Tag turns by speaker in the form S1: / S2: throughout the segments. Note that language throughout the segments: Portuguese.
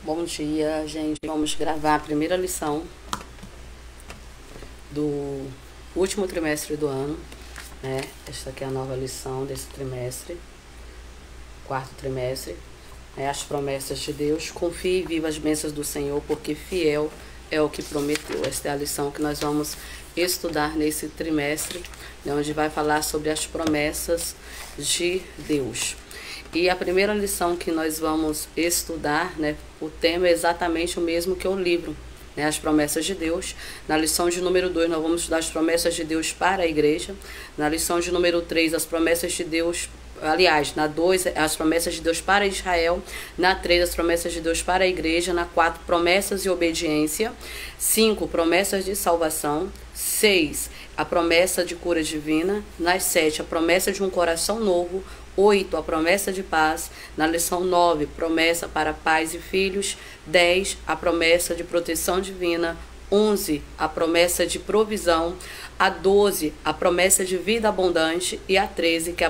S1: Bom dia, gente. Vamos gravar a primeira lição do último trimestre do ano, né? Esta aqui é a nova lição desse trimestre, quarto trimestre. As promessas de Deus. Confie e viva as bênçãos do Senhor, porque fiel é o que prometeu. Esta é a lição que nós vamos estudar nesse trimestre, né, onde vai falar sobre as promessas de Deus. E a primeira lição que nós vamos estudar, né, o tema é exatamente o mesmo que o livro, né, as promessas de Deus. Na lição de número 2, nós vamos estudar as promessas de Deus para a igreja. Na lição de número 3, as promessas de Deus, aliás, na 2, as promessas de Deus para Israel. Na 3, as promessas de Deus para a igreja. Na 4, promessas e obediência. 5, promessas de salvação. 6, a promessa de cura divina. Na 7, a promessa de um coração novo. 8, a promessa de paz. Na lição 9, promessa para pais e filhos. 10, a promessa de proteção divina. 11, a promessa de provisão. A 12, a promessa de vida abundante. E a 13, que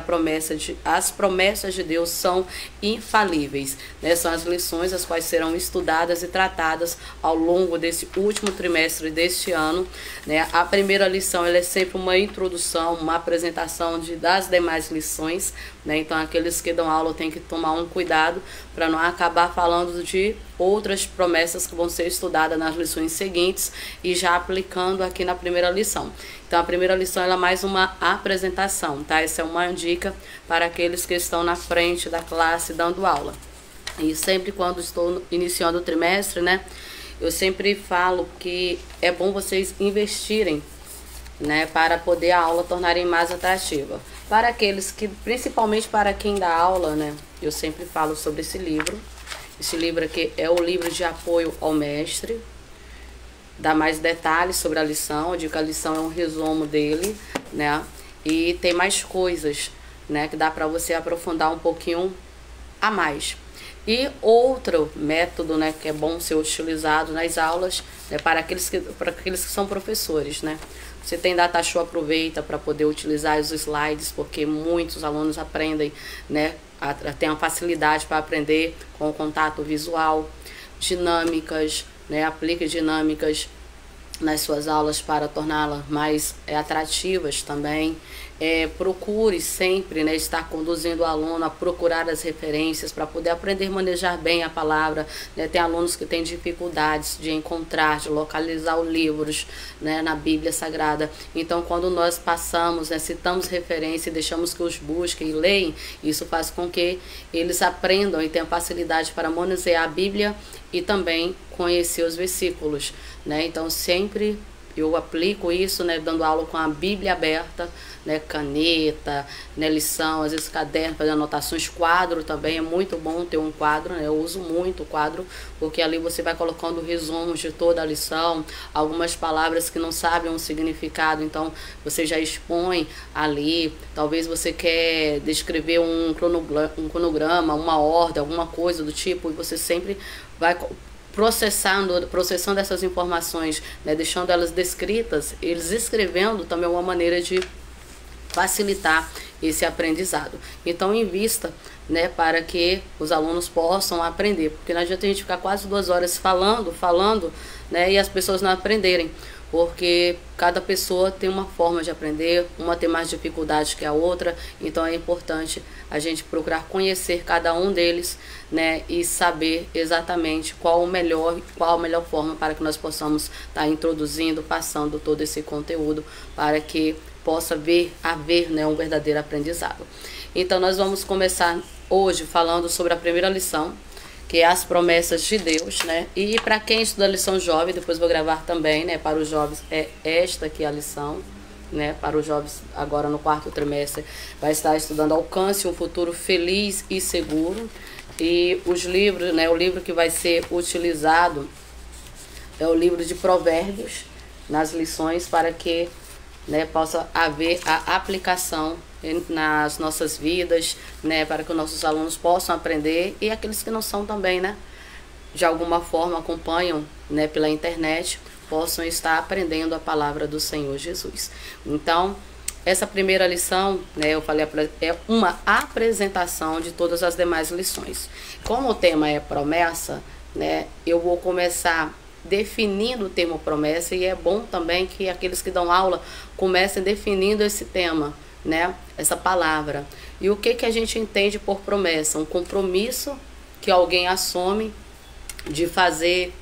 S1: as promessas de Deus são infalíveis, né? São as lições as quais serão estudadas e tratadas ao longo desse último trimestre deste ano, né? A primeira lição ela é sempre uma introdução, uma apresentação das demais lições, né? Então aqueles que dão aula têm que tomar um cuidado para não acabar falando de outras promessas que vão ser estudadas nas lições seguintes e já aplicando aqui na primeira lição. Então a primeira lição ela é mais uma apresentação, tá? Essa é uma dica para aqueles que estão na frente da classe dando aula. E sempre quando estou iniciando o trimestre, né, eu sempre falo que é bom vocês investirem, né, para poder a aula tornarem mais atrativa. Para aqueles que, principalmente para quem dá aula, né, eu sempre falo sobre esse livro. Esse livro aqui é o livro de apoio ao mestre. Dá mais detalhes sobre a lição. Eu digo que a lição é um resumo dele, né? E tem mais coisas, né, que dá para você aprofundar um pouquinho a mais. E outro método, né, que é bom ser utilizado nas aulas, né, para aqueles que são professores, né? Você tem data show, aproveita para poder utilizar os slides, porque muitos alunos aprendem, né, tem a facilidade para aprender com o contato visual, dinâmicas, né, aplique dinâmicas nas suas aulas para torná-las mais atrativas também. Procure sempre, né, estar conduzindo o aluno a procurar as referências para poder aprender a manejar bem a palavra, né? Tem alunos que têm dificuldades de encontrar, de localizar os livros, né, na Bíblia Sagrada. Então quando nós passamos, né, citamos referência e deixamos que os busquem e leem, isso faz com que eles aprendam e tenham facilidade para manusear a Bíblia e também conhecer os versículos, né? Então sempre eu aplico isso, né, dando aula com a Bíblia aberta, né, caneta, né, lição, às vezes caderno, fazer anotações, quadro também, é muito bom ter um quadro, né, eu uso muito o quadro, porque ali você vai colocando resumos de toda a lição, algumas palavras que não sabem o significado, então você já expõe ali, talvez você quer descrever um cronograma, uma ordem, alguma coisa do tipo, e você sempre vai processando essas informações, né, deixando elas descritas, eles escrevendo também é uma maneira de facilitar esse aprendizado. Então invista, né, para que os alunos possam aprender, porque não adianta a gente ficar quase 2 horas falando, né, e as pessoas não aprenderem, porque cada pessoa tem uma forma de aprender, uma tem mais dificuldade que a outra, então é importante a gente procurar conhecer cada um deles, né, e saber exatamente qual a melhor forma para que nós possamos estar introduzindo, passando todo esse conteúdo para que possa haver, né, um verdadeiro aprendizado. Então nós vamos começar hoje falando sobre a primeira lição, que é as promessas de Deus, né? E para quem estuda a lição jovem, depois vou gravar também, né? Para os jovens é esta aqui a lição, né? Para os jovens agora no quarto trimestre vai estar estudando Alcance um futuro feliz e seguro. E os livros, né? O livro que vai ser utilizado é o livro de Provérbios nas lições para que, né, possa haver a aplicação nas nossas vidas, né, para que os nossos alunos possam aprender e aqueles que não são também, né, de alguma forma acompanham, né, pela internet, possam estar aprendendo a palavra do Senhor Jesus. Então, essa primeira lição, né, eu falei, é uma apresentação de todas as demais lições. Como o tema é promessa, né, eu vou começar definindo o termo promessa, e é bom também que aqueles que dão aula comecem definindo esse tema, né, essa palavra. E o que a gente entende por promessa? Um compromisso que alguém assume de fazer,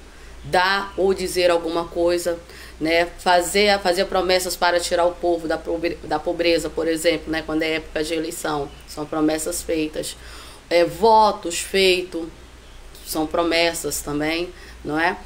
S1: dar ou dizer alguma coisa, né, fazer promessas para tirar o povo da pobreza, por exemplo, né, quando é época de eleição, são promessas feitas. Votos feitos, são promessas também, não é?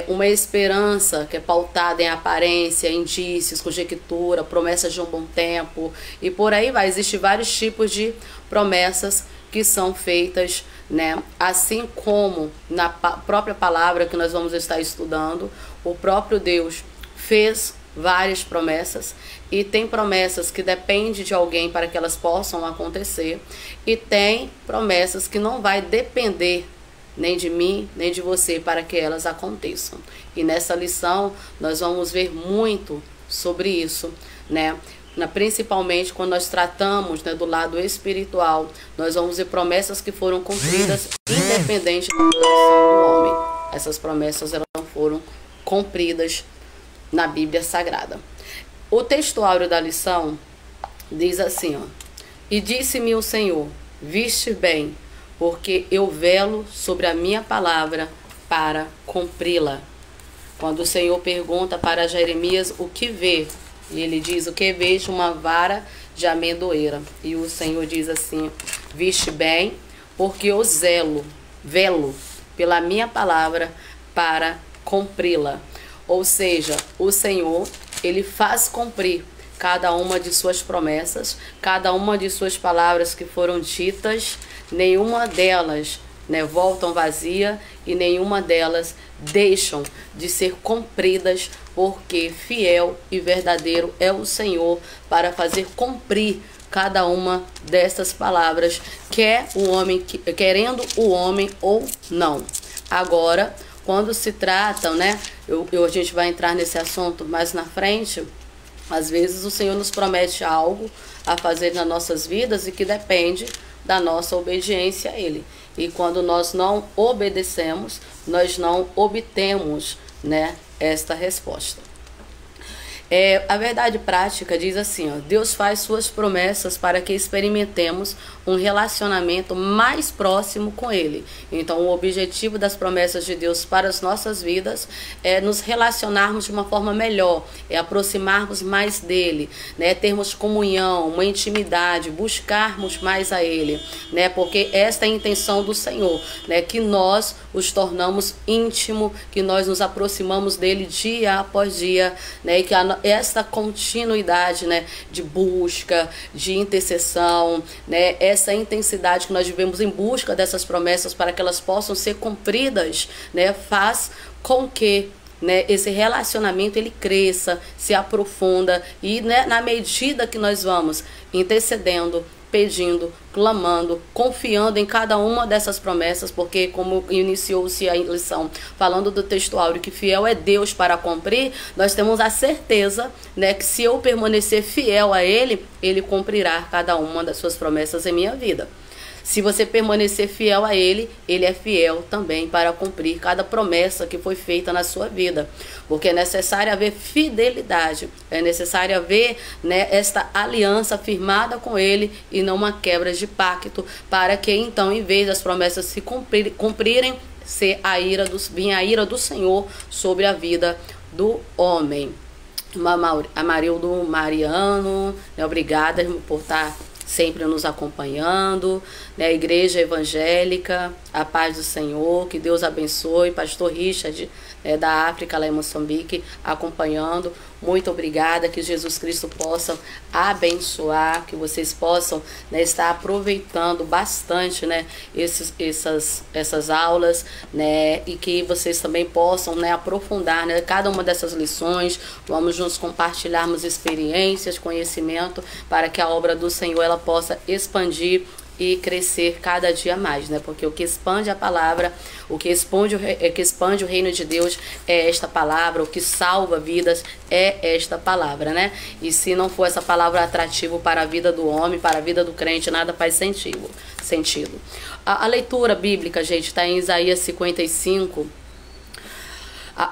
S1: Uma esperança que é pautada em aparência, indícios, conjectura, promessas de um bom tempo, e por aí vai. Existem vários tipos de promessas que são feitas, né? Assim como na própria palavra que nós vamos estar estudando, o próprio Deus fez várias promessas, e tem promessas que dependem de alguém para que elas possam acontecer, e tem promessas que não vai depender nem de mim, nem de você para que elas aconteçam. E nessa lição nós vamos ver muito sobre isso, né? Principalmente quando nós tratamos, né, do lado espiritual, nós vamos ver promessas que foram cumpridas independente da condição do homem. Essas promessas elas foram cumpridas na Bíblia Sagrada. O textuário da lição diz assim, ó: e disse-me o Senhor, viste bem, porque eu velo sobre a minha palavra para cumpri-la. Quando o Senhor pergunta para Jeremias o que vê, e ele diz: o que vejo? Uma vara de amendoeira. E o Senhor diz assim: viste bem, porque eu velo pela minha palavra para cumpri-la. Ou seja, o Senhor, ele faz cumprir cada uma de suas promessas, cada uma de suas palavras que foram ditas. Nenhuma delas, né, voltam vazia, e nenhuma delas deixam de ser cumpridas, porque fiel e verdadeiro é o Senhor para fazer cumprir cada uma dessas palavras, querendo o homem ou não. Agora, quando se tratam, né, a gente vai entrar nesse assunto mais na frente. Às vezes o Senhor nos promete algo a fazer nas nossas vidas e que depende da nossa obediência a Ele. E quando nós não obedecemos, nós não obtemos, né, esta resposta. A verdade prática diz assim, ó: Deus faz suas promessas para que experimentemos um relacionamento mais próximo com Ele. Então, o objetivo das promessas de Deus para as nossas vidas é nos relacionarmos de uma forma melhor, é aproximarmos mais dEle, né? Termos comunhão, uma intimidade, buscarmos mais a Ele, né? Porque esta é a intenção do Senhor, né? Que nós os tornamos íntimo, que nós nos aproximamos dEle dia após dia, né? E que esta continuidade, né, de busca, de intercessão, né, essa intensidade que nós vivemos em busca dessas promessas para que elas possam ser cumpridas, né, faz com que, né, esse relacionamento ele cresça, se aprofunda, e, né, na medida que nós vamos intercedendo, pedindo, clamando, confiando em cada uma dessas promessas, porque como iniciou-se a lição falando do textuário que fiel é Deus para cumprir, nós temos a certeza, né, que se eu permanecer fiel a Ele, Ele cumprirá cada uma das suas promessas em minha vida. Se você permanecer fiel a Ele, Ele é fiel também para cumprir cada promessa que foi feita na sua vida. Porque é necessário haver fidelidade, é necessário haver, né, esta aliança firmada com Ele e não uma quebra de pacto, para que então, em vez das promessas se cumprirem, ser vir a ira do Senhor sobre a vida do homem. Amarildo Mariano, né, obrigada por estar sempre nos acompanhando, né? A Igreja Evangélica, a paz do Senhor, que Deus abençoe. Pastor Richard, da África, lá em Moçambique, acompanhando. Muito obrigada, que Jesus Cristo possa abençoar, que vocês possam, né, estar aproveitando bastante, né, essas aulas, né, e que vocês também possam, né, aprofundar, né, cada uma dessas lições. Vamos juntos compartilharmos experiências, conhecimento, para que a obra do Senhor ela possa expandir e crescer cada dia mais, né? Porque o que expande a palavra, o que expande o reino de Deus é esta palavra, o que salva vidas é esta palavra, né? E se não for essa palavra atrativa para a vida do homem, para a vida do crente, nada faz sentido. A leitura bíblica, gente, está em Isaías 55,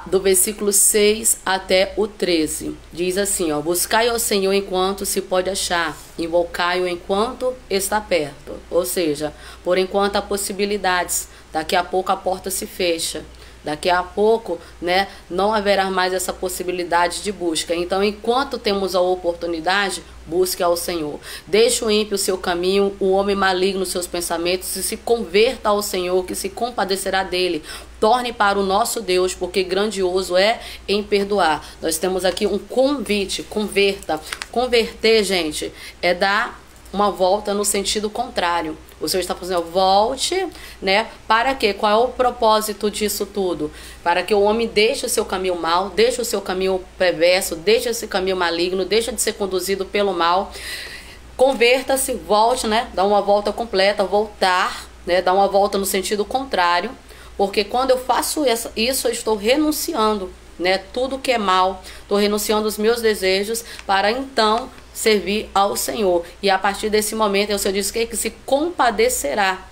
S1: do versículo 6 até o 13. Diz assim, ó: buscai ao Senhor enquanto se pode achar, invocai-o enquanto está perto. Ou seja, por enquanto há possibilidades, daqui a pouco a porta se fecha. Daqui a pouco, né, não haverá mais essa possibilidade de busca. Então, enquanto temos a oportunidade, busque ao Senhor. Deixe o ímpio o seu caminho, o homem maligno os seus pensamentos, e se converta ao Senhor, que se compadecerá dele. Torne para o nosso Deus, porque grandioso é em perdoar. Nós temos aqui um convite, converta. Converter, gente, é dar uma volta no sentido contrário. O Senhor está fazendo, volte, né? Para quê? Qual é o propósito disso tudo? Para que o homem deixe o seu caminho mal, deixe o seu caminho perverso, deixe esse caminho maligno, deixe de ser conduzido pelo mal. Converta-se, volte, né? Dá uma volta completa, voltar, né? Dá uma volta no sentido contrário. Porque quando eu faço isso, eu estou renunciando, né? Tudo que é mal, estou renunciando os meus desejos para então servir ao Senhor. E a partir desse momento, o Senhor diz que se compadecerá,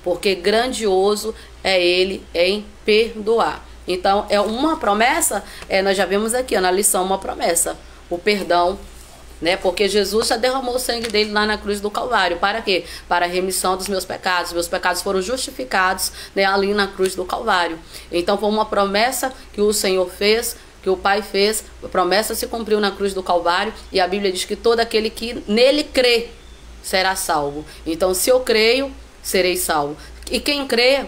S1: porque grandioso é Ele em perdoar. Então, é uma promessa, nós já vimos aqui, ó, na lição, uma promessa, o perdão, né? Porque Jesus já derramou o sangue dele lá na cruz do Calvário. Para quê? Para a remissão dos meus pecados. Meus pecados foram justificados, né, ali na cruz do Calvário. Então, foi uma promessa que o Senhor fez, que o Pai fez, a promessa se cumpriu na cruz do Calvário, e a Bíblia diz que todo aquele que nele crê será salvo. Então, se eu creio, serei salvo. E quem crê,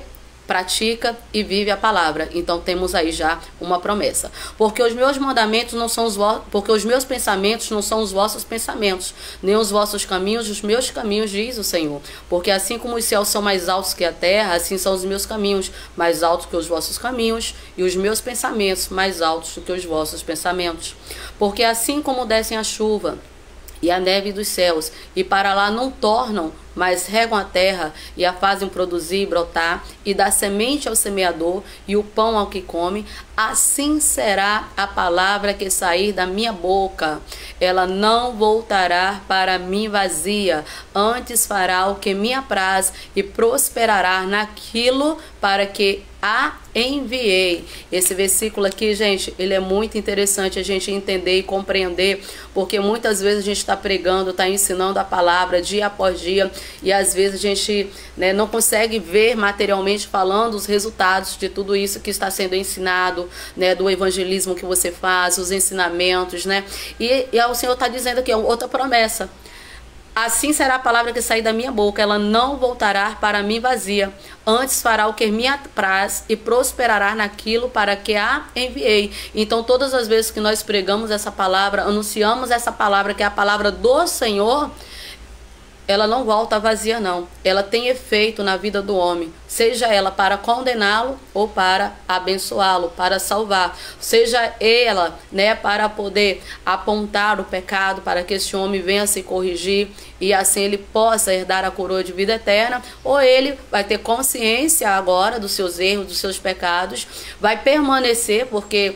S1: pratica e vive a palavra. Então temos aí já uma promessa. Porque os meus mandamentos não são porque os meus pensamentos não são os vossos pensamentos, nem os vossos caminhos, os meus caminhos, diz o Senhor. Porque assim como os céus são mais altos que a terra, assim são os meus caminhos mais altos que os vossos caminhos, e os meus pensamentos mais altos do que os vossos pensamentos. Porque assim como descem a chuva e a neve dos céus, e para lá não tornam, mas regam a terra e a fazem produzir e brotar, e dá semente ao semeador e o pão ao que come, assim será a palavra que sair da minha boca. Ela não voltará para mim vazia, antes fará o que me apraz e prosperará naquilo para que a enviei. Esse versículo aqui, gente, ele é muito interessante a gente entender e compreender, porque muitas vezes a gente está pregando, está ensinando a palavra dia após dia, e às vezes a gente, né, não consegue ver materialmente falando os resultados de tudo isso que está sendo ensinado, né, do evangelismo que você faz, os ensinamentos, né? E o Senhor está dizendo aqui, outra promessa. Assim será a palavra que sair da minha boca, ela não voltará para mim vazia, antes fará o que me apraz e prosperará naquilo para que a enviei. Então todas as vezes que nós pregamos essa palavra, anunciamos essa palavra, que é a palavra do Senhor, ela não volta vazia não, ela tem efeito na vida do homem, seja ela para condená-lo ou para abençoá-lo, para salvar, seja ela, né, para poder apontar o pecado, para que esse homem venha se corrigir e assim ele possa herdar a coroa de vida eterna, ou ele vai ter consciência agora dos seus erros, dos seus pecados, vai permanecer, porque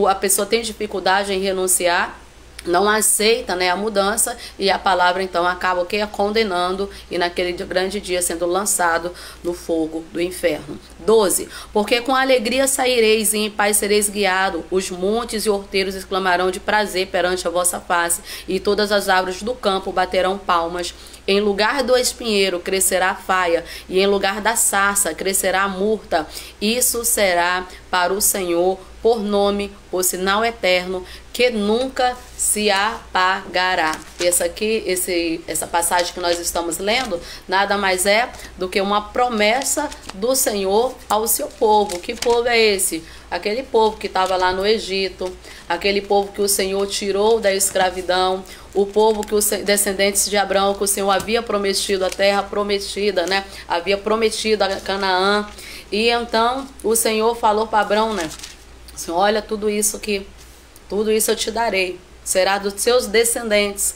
S1: a pessoa tem dificuldade em renunciar, não aceita, né, a mudança, e a palavra então acaba que condenando, e naquele grande dia sendo lançado no fogo do inferno. 12. Porque com alegria saireis e em paz sereis guiado, os montes e horteiros exclamarão de prazer perante a vossa face, e todas as árvores do campo baterão palmas. Em lugar do espinheiro crescerá a faia, e em lugar da sarça crescerá a murta. Isso será para o Senhor por nome, por sinal eterno, que nunca se apagará. Essa passagem que nós estamos lendo nada mais é do que uma promessa do Senhor ao seu povo. Que povo é esse? Aquele povo que estava lá no Egito, aquele povo que o Senhor tirou da escravidão, o povo que os descendentes de Abraão, que o Senhor havia prometido, a terra prometida, né? Havia prometido a Canaã. E então o Senhor falou para Abraão, né? Assim, olha, tudo isso eu te darei, será dos seus descendentes.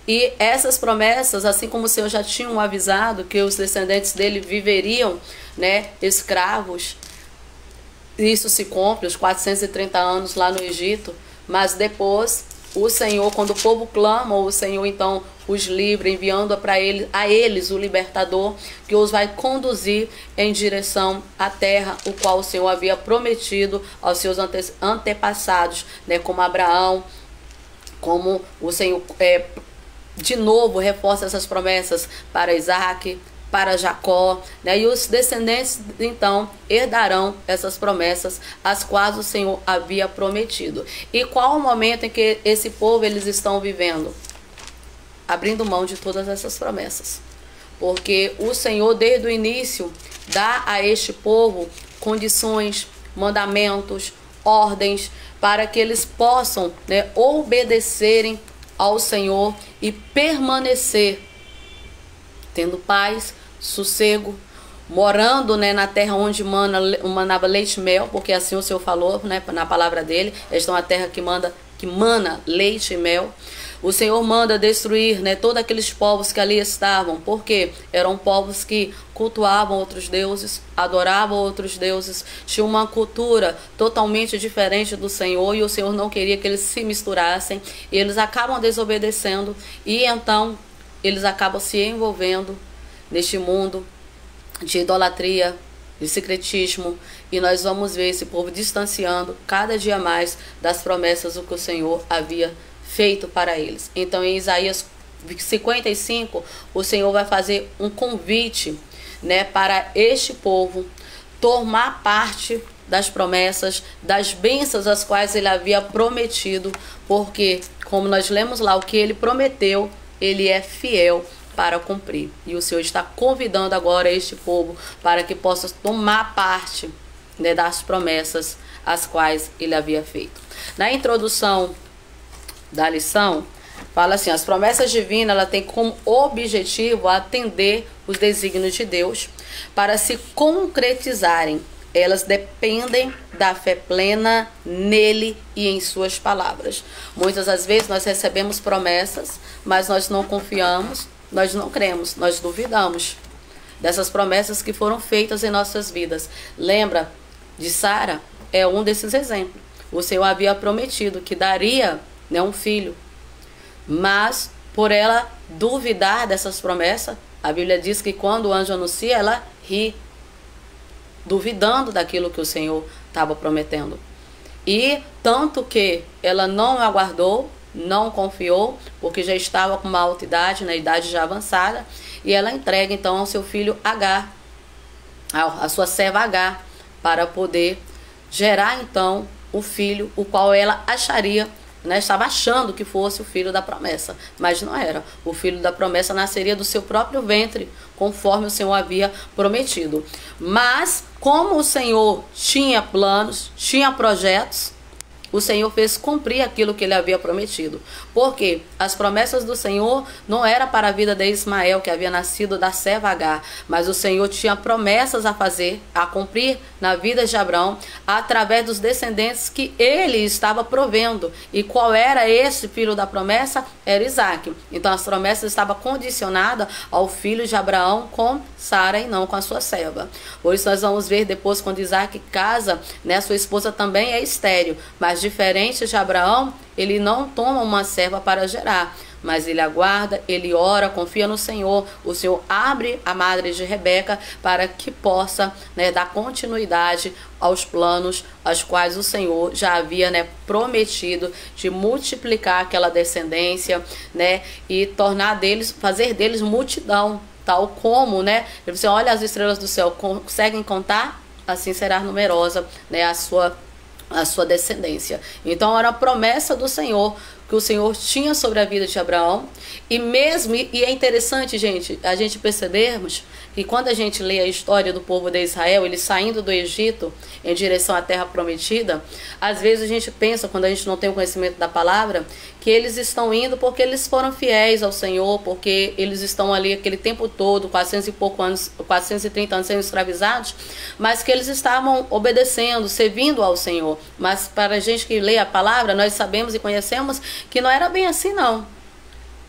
S1: E essas promessas, assim como o Senhor já tinha avisado que os descendentes dele viveriam, né, escravos, isso se cumpre, os 430 anos lá no Egito, mas depois o Senhor, quando o povo clama, o Senhor então os livra, enviando a eles o libertador, que os vai conduzir em direção à terra, o qual o Senhor havia prometido aos seus antepassados, né, como Abraão, como o Senhor de novo reforça essas promessas para Isaac, para Jacó, né? E os descendentes então herdarão essas promessas, as quais o Senhor havia prometido. E qual o momento em que esse povo eles estão vivendo? Abrindo mão de todas essas promessas. Porque o Senhor desde o início dá a este povo condições, mandamentos, ordens, para que eles possam, né, obedecerem ao Senhor e permanecer tendo paz, sossego, morando, né, na terra onde manava leite e mel, porque assim o Senhor falou, né, na palavra dele, eles estão na terra que mana leite e mel. O Senhor manda destruir, né, todos aqueles povos que ali estavam, porque eram povos que cultuavam outros deuses, adoravam outros deuses, tinham uma cultura totalmente diferente do Senhor, e o Senhor não queria que eles se misturassem, e eles acabam desobedecendo, e então eles acabam se envolvendo neste mundo de idolatria, de secretismo, e nós vamos ver esse povo distanciando cada dia mais das promessas do que o Senhor havia feito para eles. Então em Isaías 55, o Senhor vai fazer um convite, né, para este povo tomar parte das promessas, das bênçãos as quais ele havia prometido, porque, como nós lemos lá, o que ele prometeu, ele é fiel para cumprir. E o Senhor está convidando agora este povo para que possa tomar parte, né, das promessas as quais ele havia feito. Na introdução da lição, fala assim: as promessas divinas, ela tem como objetivo atender os desígnios de Deus para se concretizarem. Elas dependem da fé plena nele e em suas palavras. Muitas das vezes nós recebemos promessas, mas nós não confiamos, nós não cremos, nós duvidamos dessas promessas que foram feitas em nossas vidas. Lembra de Sara? É um desses exemplos. O Senhor havia prometido que daria, né, um filho, mas por ela duvidar dessas promessas, a Bíblia diz que quando o anjo anuncia, ela ri, duvidando daquilo que o Senhor estava prometendo. E tanto que ela não aguardou, não confiou, porque já estava com uma alta idade, na idade já avançada, e ela entrega então ao seu filho Agar, a sua serva Agar, para poder gerar então o filho, o qual ela acharia, né, estava achando que fosse o filho da promessa, mas não era. O filho da promessa nasceria do seu próprio ventre, conforme o Senhor havia prometido. Mas como o Senhor tinha planos, tinha projetos, o Senhor fez cumprir aquilo que ele havia prometido. Porque as promessas do Senhor não era para a vida de Ismael, que havia nascido da serva Agar, mas o Senhor tinha promessas a fazer, a cumprir na vida de Abraão, através dos descendentes que ele estava provendo. E qual era esse filho da promessa? Era Isaac. Então as promessas estavam condicionadas ao filho de Abraão com Sara e não com a sua serva. Por isso nós vamos ver depois, quando Isaac casa, né, sua esposa também é estéril, mas diferente de Abraão, ele não toma uma serva para gerar, mas ele aguarda, ele ora, confia no Senhor. O Senhor abre a madre de Rebeca para que possa, né, dar continuidade aos planos aos quais o Senhor já havia, né, prometido de multiplicar aquela descendência, né, e tornar deles, fazer deles multidão, tal como, né, você olha as estrelas do céu, conseguem contar? Assim será numerosa, né, a sua descendência. Então era a promessa do Senhor que o Senhor tinha sobre a vida de Abraão. E mesmo, e é interessante, gente, a gente percebermos que quando a gente lê a história do povo de Israel, eles saindo do Egito em direção à terra prometida, às vezes a gente pensa, quando a gente não tem o conhecimento da palavra, que eles estão indo porque eles foram fiéis ao Senhor, porque eles estão ali aquele tempo todo, 400 e pouco anos, 430 anos sendo escravizados, mas que eles estavam obedecendo, servindo ao Senhor. Mas para a gente que lê a palavra, nós sabemos e conhecemos que não era bem assim, não.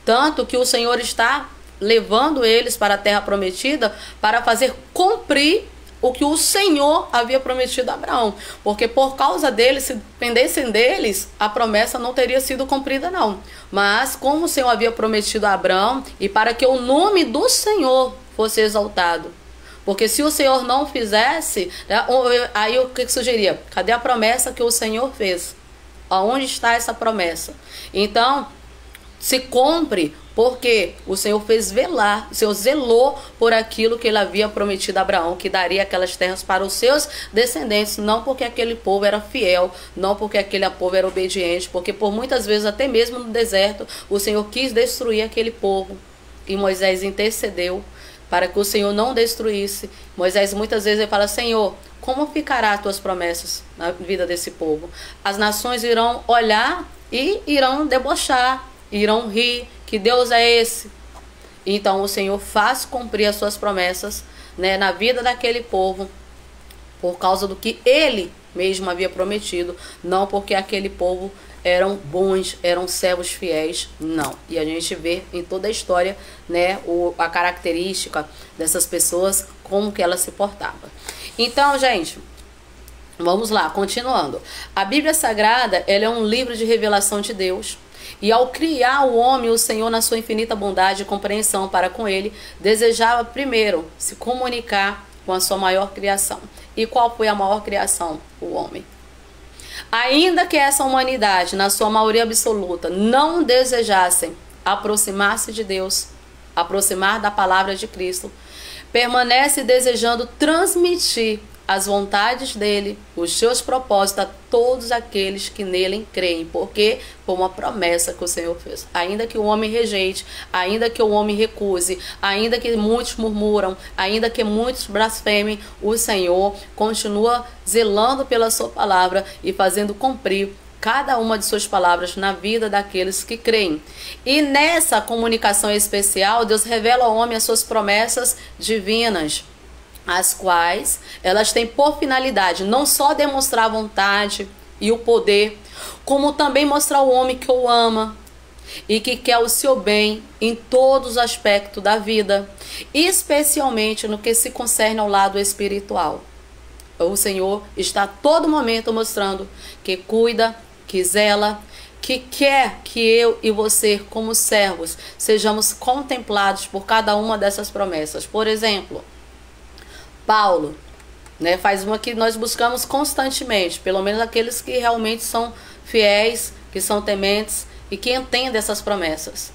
S1: Tanto que o Senhor está levando eles para a terra prometida para fazer cumprir o que o Senhor havia prometido a Abraão. Porque por causa deles, se dependessem deles, a promessa não teria sido cumprida não. Mas como o Senhor havia prometido a Abraão, e para que o nome do Senhor fosse exaltado. Porque se o Senhor não fizesse, aí o que sugeria? Cadê a promessa que o Senhor fez? Aonde está essa promessa? Então, se cumpre porque o Senhor fez velar, o Senhor zelou por aquilo que ele havia prometido a Abraão, que daria aquelas terras para os seus descendentes, não porque aquele povo era fiel, não porque aquele povo era obediente, porque por muitas vezes, até mesmo no deserto, o Senhor quis destruir aquele povo. E Moisés intercedeu para que o Senhor não destruísse. Moisés muitas vezes ele fala: Senhor, como ficará as tuas promessas na vida desse povo? As nações irão olhar e irão debochar, irão rir, que Deus é esse? Então o Senhor faz cumprir as suas promessas, né, na vida daquele povo, por causa do que ele mesmo havia prometido, não porque aquele povo eram bons, eram servos fiéis, não. E a gente vê em toda a história, né, a característica dessas pessoas, como que ela se portava. Então, gente, vamos lá, continuando. A Bíblia Sagrada, ela é um livro de revelação de Deus. E ao criar o homem, o Senhor, na sua infinita bondade e compreensão para com ele, desejava primeiro se comunicar com a sua maior criação. E qual foi a maior criação? O homem. Ainda que essa humanidade, na sua maioria absoluta, não desejassem aproximar-se de Deus, aproximar da palavra de Cristo, permanece desejando transmitir as vontades dele, os seus propósitos a todos aqueles que nele creem, porque foi uma promessa que o Senhor fez. Ainda que o homem rejeite, ainda que o homem recuse, ainda que muitos murmuram, ainda que muitos blasfemem, o Senhor continua zelando pela sua palavra e fazendo cumprir cada uma de suas palavras na vida daqueles que creem. E nessa comunicação especial, Deus revela ao homem as suas promessas divinas, as quais elas têm por finalidade não só demonstrar a vontade e o poder, como também mostrar ao homem que o ama e que quer o seu bem em todos os aspectos da vida, especialmente no que se concerne ao lado espiritual. O Senhor está a todo momento mostrando que cuida, que zela, que quer que eu e você, como servos, sejamos contemplados por cada uma dessas promessas. Por exemplo, Paulo, né, faz uma que nós buscamos constantemente, pelo menos aqueles que realmente são fiéis, que são tementes e que entendem essas promessas.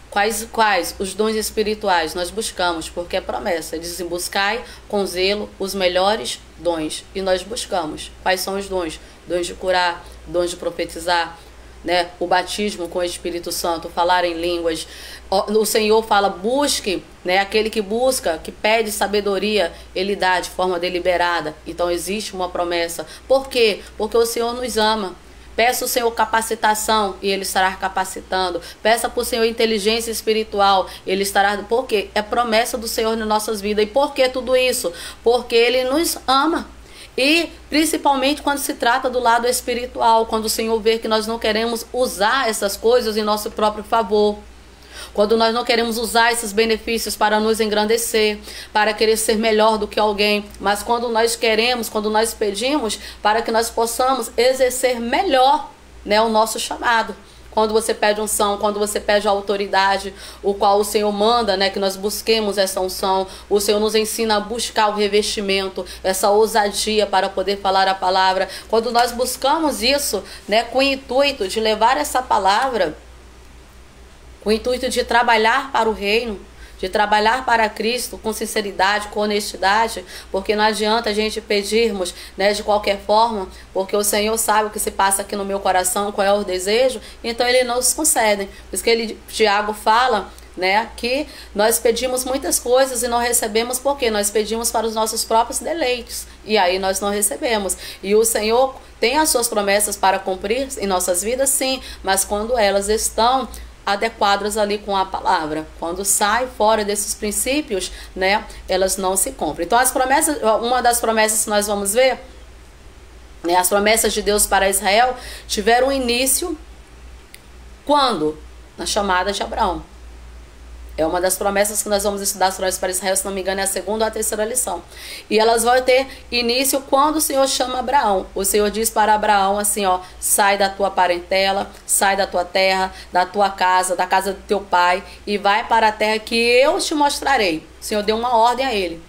S1: Quais os dons espirituais nós buscamos, porque é promessa. Dizem: buscai com zelo os melhores dons. E nós buscamos. Quais são os dons? Dons de curar, dons de profetizar, né? O batismo com o Espírito Santo, falar em línguas. O Senhor fala: busque, né? Aquele que busca, que pede sabedoria, ele dá de forma deliberada. Então existe uma promessa. Por quê? Porque o Senhor nos ama. Peça ao Senhor capacitação e Ele estará capacitando. Peça para o Senhor inteligência espiritual, Ele estará... Porque é promessa do Senhor nas nossas vidas. E por que tudo isso? Porque Ele nos ama. E principalmente quando se trata do lado espiritual, quando o Senhor vê que nós não queremos usar essas coisas em nosso próprio favor, quando nós não queremos usar esses benefícios para nos engrandecer, para querer ser melhor do que alguém, mas quando nós queremos, quando nós pedimos para que nós possamos exercer melhor, né, o nosso chamado. Quando você pede unção, quando você pede a autoridade, o qual o Senhor manda, né, que nós busquemos essa unção. O Senhor nos ensina a buscar o revestimento, essa ousadia para poder falar a palavra. Quando nós buscamos isso, né, com o intuito de levar essa palavra, com o intuito de trabalhar para o reino, de trabalhar para Cristo com sinceridade, com honestidade, porque não adianta a gente pedirmos, né, de qualquer forma, porque o Senhor sabe o que se passa aqui no meu coração, qual é o desejo, então Ele nos concede. Por isso que Tiago fala, né, que nós pedimos muitas coisas e não recebemos, porque nós pedimos para os nossos próprios deleites, e aí nós não recebemos. E o Senhor tem as suas promessas para cumprir em nossas vidas, sim, mas quando elas estão adequadas ali com a palavra, quando sai fora desses princípios, né, elas não se cumprem. Então as promessas, uma das promessas que nós vamos ver, né, as promessas de Deus para Israel tiveram início quando? Na chamada de Abraão. É uma das promessas que nós vamos estudar sobre para Israel, se não me engano, é a segunda ou a terceira lição. E elas vão ter início quando o Senhor chama Abraão. O Senhor diz para Abraão assim, ó, sai da tua parentela, sai da tua terra, da tua casa, da casa do teu pai, e vai para a terra que eu te mostrarei. O Senhor deu uma ordem a ele.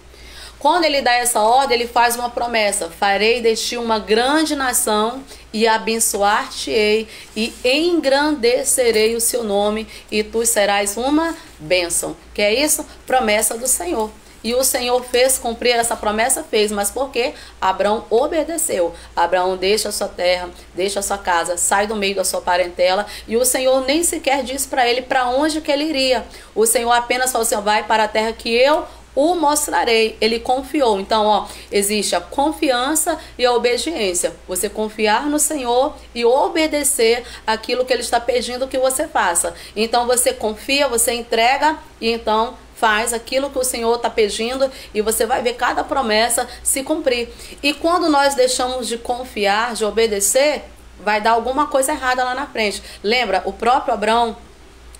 S1: Quando ele dá essa ordem, ele faz uma promessa: farei de ti uma grande nação e abençoar-te-ei e engrandecerei o seu nome e tu serás uma bênção. Que é isso? Promessa do Senhor. E o Senhor fez cumprir essa promessa, fez, mas por quê? Abraão obedeceu. Abraão deixa a sua terra, deixa a sua casa, sai do meio da sua parentela, e o Senhor nem sequer disse para ele para onde que ele iria. O Senhor apenas falou assim: vai para a terra que eu o mostrarei. Ele confiou. Então, ó, existe a confiança e a obediência. Você confiar no Senhor e obedecer aquilo que Ele está pedindo que você faça. Então, você confia, você entrega e então faz aquilo que o Senhor está pedindo, e você vai ver cada promessa se cumprir. E quando nós deixamos de confiar, de obedecer, vai dar alguma coisa errada lá na frente. Lembra, o próprio Abraão,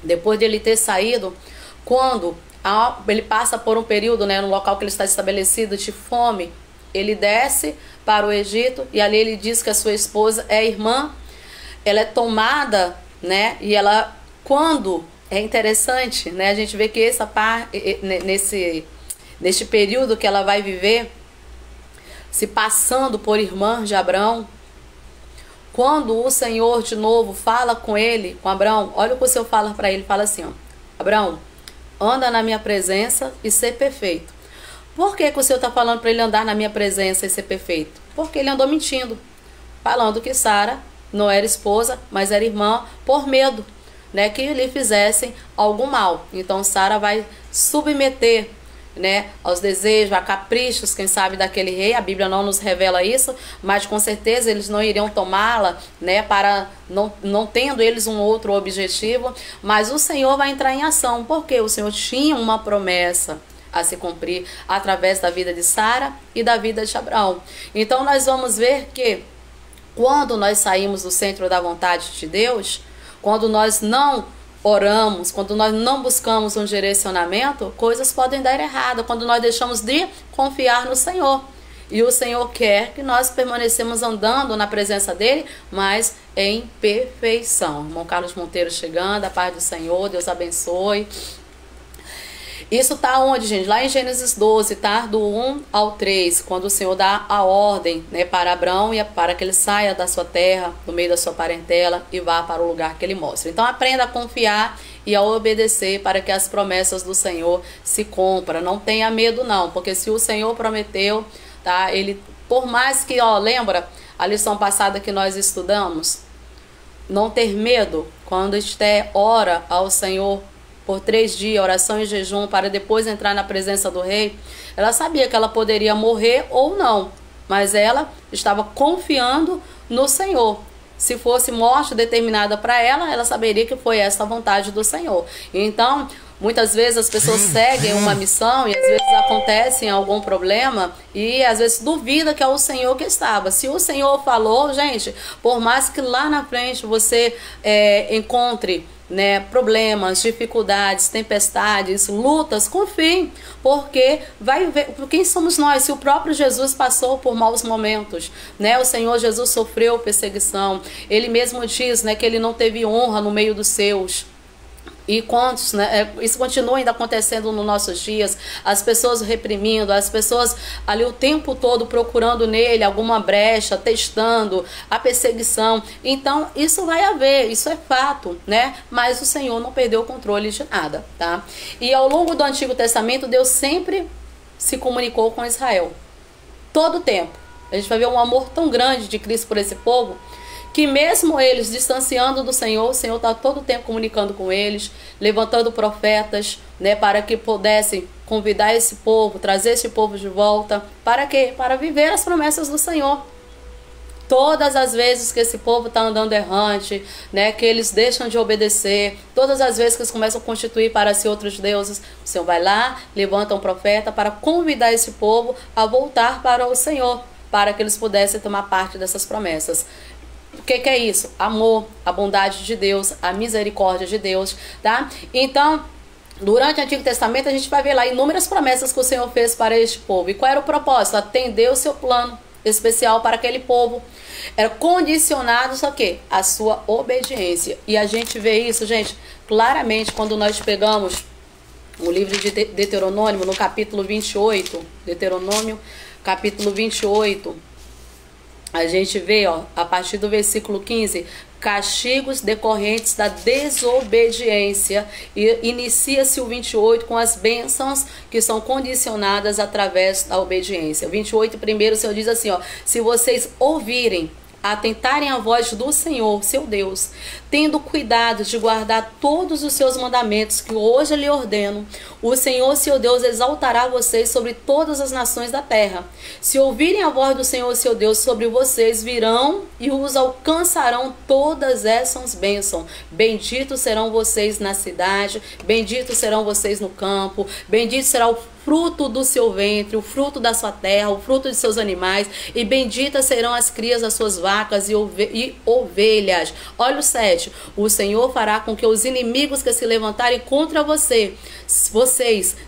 S1: depois de ele ter saído, quando ele passa por um período, né, no local que ele está estabelecido, de fome, ele desce para o Egito, e ali ele diz que a sua esposa é irmã, ela é tomada, né, e ela, quando, é interessante, né, a gente vê que essa parte, neste período que ela vai viver, se passando por irmã de Abraão, quando o Senhor de novo fala com ele, com Abraão, olha o que o Senhor fala para ele, fala assim, ó, Abraão, anda na minha presença e ser perfeito. Por que o Senhor está falando para ele andar na minha presença e ser perfeito? Porque ele andou mentindo, falando que Sara não era esposa, mas era irmã, por medo, né, que lhe fizessem algum mal. Então Sara vai submeter, né, aos desejos, a caprichos, quem sabe, daquele rei. A Bíblia não nos revela isso, mas com certeza eles não iriam tomá-la, né, para não tendo eles um outro objetivo. Mas o Senhor vai entrar em ação, porque o Senhor tinha uma promessa a se cumprir através da vida de Sara e da vida de Abraão. Então nós vamos ver que quando nós saímos do centro da vontade de Deus, quando nós não oramos, quando nós não buscamos um direcionamento, coisas podem dar errado, quando nós deixamos de confiar no Senhor. E o Senhor quer que nós permanecemos andando na presença dEle, mas em perfeição. Irmão Carlos Monteiro chegando, a paz do Senhor, Deus abençoe. Isso tá onde, gente? Lá em Gênesis 12, tá? Do 1 ao 3, quando o Senhor dá a ordem, né, para Abraão e para que ele saia da sua terra, do meio da sua parentela, e vá para o lugar que ele mostra. Então aprenda a confiar e a obedecer para que as promessas do Senhor se cumpram. Não tenha medo não, porque se o Senhor prometeu, tá? Ele, por mais que, ó, lembra a lição passada que nós estudamos? Não ter medo quando Esté ora ao Senhor por 3 dias, oração e jejum, para depois entrar na presença do rei. Ela sabia que ela poderia morrer ou não, mas ela estava confiando no Senhor. Se fosse morte determinada para ela, ela saberia que foi essa a vontade do Senhor. Então, muitas vezes as pessoas seguem uma missão e às vezes acontece algum problema e às vezes duvida que é o Senhor que estava. Se o Senhor falou, gente, por mais que lá na frente você encontre, né, problemas, dificuldades, tempestades, lutas, confie, porque vai ver quem somos nós. Se o próprio Jesus passou por maus momentos, né, o Senhor Jesus sofreu perseguição, ele mesmo diz, né, que ele não teve honra no meio dos seus. E quantos, né, isso continua ainda acontecendo nos nossos dias, as pessoas reprimindo, as pessoas ali o tempo todo procurando nele alguma brecha, testando a perseguição. Então isso vai haver, isso é fato, né? Mas o Senhor não perdeu o controle de nada, tá? E ao longo do Antigo Testamento, Deus sempre se comunicou com Israel, todo o tempo. A gente vai ver um amor tão grande de Cristo por esse povo, que mesmo eles distanciando do Senhor, o Senhor está todo o tempo comunicando com eles, levantando profetas, né, para que pudessem convidar esse povo, trazer esse povo de volta. Para quê? Para viver as promessas do Senhor. Todas as vezes que esse povo está andando errante, né, que eles deixam de obedecer, todas as vezes que eles começam a constituir para si outros deuses, o Senhor vai lá, levanta um profeta para convidar esse povo a voltar para o Senhor, para que eles pudessem tomar parte dessas promessas. O que é isso? Amor, a bondade de Deus, a misericórdia de Deus, tá? Então, Durante o Antigo Testamento a gente vai ver lá inúmeras promessas que o Senhor fez para este povo. E qual era o propósito? Atender o seu plano especial para aquele povo. Era condicionado só que a sua obediência. E a gente vê isso, gente, claramente quando nós pegamos o livro de Deuteronômio, no capítulo 28, Deuteronômio, capítulo 28, a gente vê, ó, a partir do versículo 15, castigos decorrentes da desobediência. E inicia-se o 28 com as bênçãos que são condicionadas através da obediência. 28, primeiro, o Senhor diz assim, ó: se vocês ouvirem, atentarem à voz do Senhor, seu Deus, tendo cuidado de guardar todos os seus mandamentos que hoje lhe ordeno, o Senhor, seu Deus, exaltará vocês sobre todas as nações da terra. Se ouvirem a voz do Senhor, seu Deus, sobre vocês virão e os alcançarão todas essas bênçãos. Benditos serão vocês na cidade, benditos serão vocês no campo, bendito será o fruto do seu ventre, o fruto da sua terra, o fruto de seus animais, e benditas serão as crias das suas vacas e ovelhas. Olha o 7. O Senhor fará com que os inimigos que se levantarem contra vocês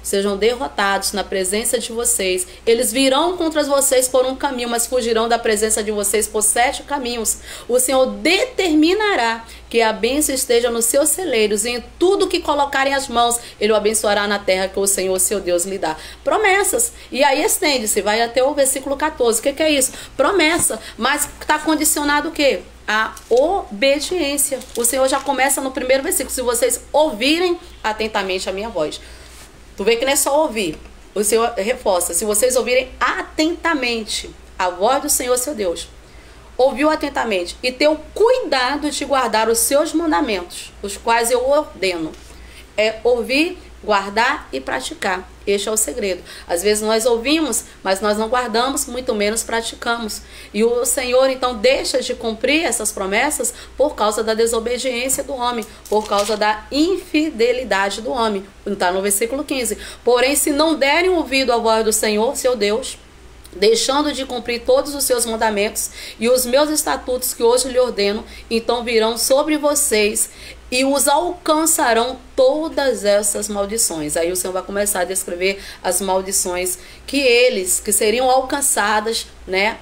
S1: sejam derrotados na presença de vocês. Eles virão contra vocês por um caminho, mas fugirão da presença de vocês por 7 caminhos. O Senhor determinará que a bênção esteja nos seus celeiros, e em tudo que colocarem as mãos, Ele o abençoará na terra que o Senhor, seu Deus, lhe dá. Promessas. E aí estende-se, vai até o versículo 14. O que é isso? Promessa. Mas está condicionado o quê? A obediência. O Senhor já começa no primeiro versículo: se vocês ouvirem atentamente a minha voz. Tu vê que não é só ouvir. O Senhor reforça: se vocês ouvirem atentamente a voz do Senhor, seu Deus. Ouviu atentamente e ter o cuidado de guardar os seus mandamentos, os quais eu ordeno. É ouvir, guardar e praticar. Este é o segredo. Às vezes nós ouvimos, mas nós não guardamos, muito menos praticamos. E o Senhor então deixa de cumprir essas promessas por causa da desobediência do homem, por causa da infidelidade do homem. Está no versículo 15. Porém, se não derem ouvido à voz do Senhor, seu Deus, deixando de cumprir todos os seus mandamentos e os meus estatutos que hoje lhe ordeno, então virão sobre vocês e os alcançarão todas essas maldições. Aí o Senhor vai começar a descrever as maldições que seriam alcançadas, né,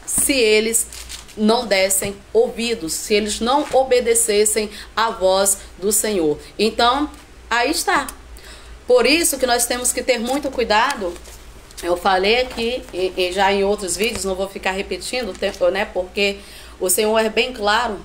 S1: se eles não dessem ouvidos, se eles não obedecessem à voz do Senhor. Então, aí está. Por isso que nós temos que ter muito cuidado. Eu falei aqui, já em outros vídeos, não vou ficar repetindo, né, porque o Senhor é bem claro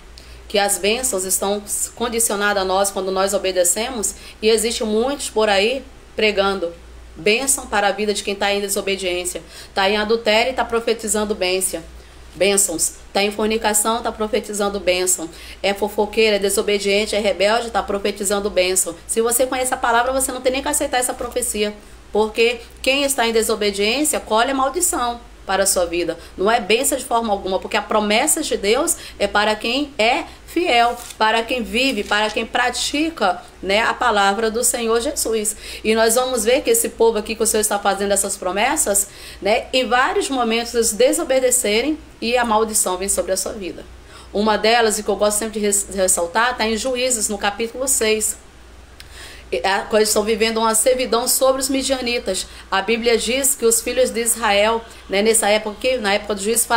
S1: que as bênçãos estão condicionadas a nós quando nós obedecemos, e existem muitos por aí pregando bênção para a vida de quem está em desobediência. Está em adultério e está profetizando bênçãos. Está em fornicação, está profetizando bênção. É fofoqueiro, é desobediente, é rebelde, está profetizando bênção. Se você conhece a palavra, você não tem nem que aceitar essa profecia. Porque quem está em desobediência colhe a maldição para a sua vida. Não é bênção de forma alguma, porque a promessa de Deus é para quem é fiel, para quem vive, para quem pratica, né, a palavra do Senhor Jesus. E nós vamos ver que esse povo aqui que o Senhor está fazendo essas promessas, né, em vários momentos eles desobedecerem e a maldição vem sobre a sua vida. Uma delas, e que eu gosto sempre de ressaltar, está em Juízes, no capítulo 6. Eles estão vivendo uma servidão sobre os midianitas. A Bíblia diz que os filhos de Israel, né, nessa época, na época do juízo,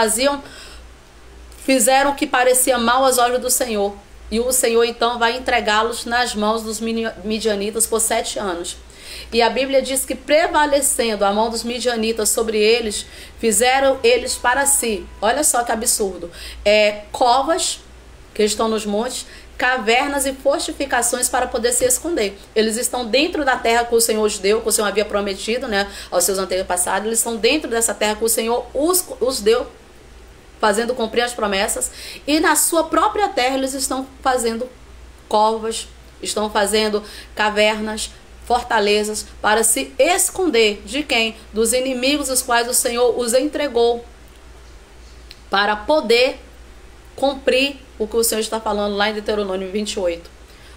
S1: fizeram o que parecia mal aos olhos do Senhor. E o Senhor então vai entregá-los nas mãos dos midianitas por 7 anos. E a Bíblia diz que, prevalecendo a mão dos midianitas sobre eles, fizeram eles para si, olha só que absurdo, covas que estão nos montes, cavernas e fortificações para poder se esconder. Eles estão dentro da terra que o Senhor os deu, que o Senhor havia prometido, né, aos seus antepassados. Eles estão dentro dessa terra que o Senhor os deu, fazendo cumprir as promessas. E na sua própria terra eles estão fazendo covas, estão fazendo cavernas, fortalezas, para se esconder de quem? Dos inimigos os quais o Senhor os entregou, para poder cumprir o que o Senhor está falando lá em Deuteronômio 28.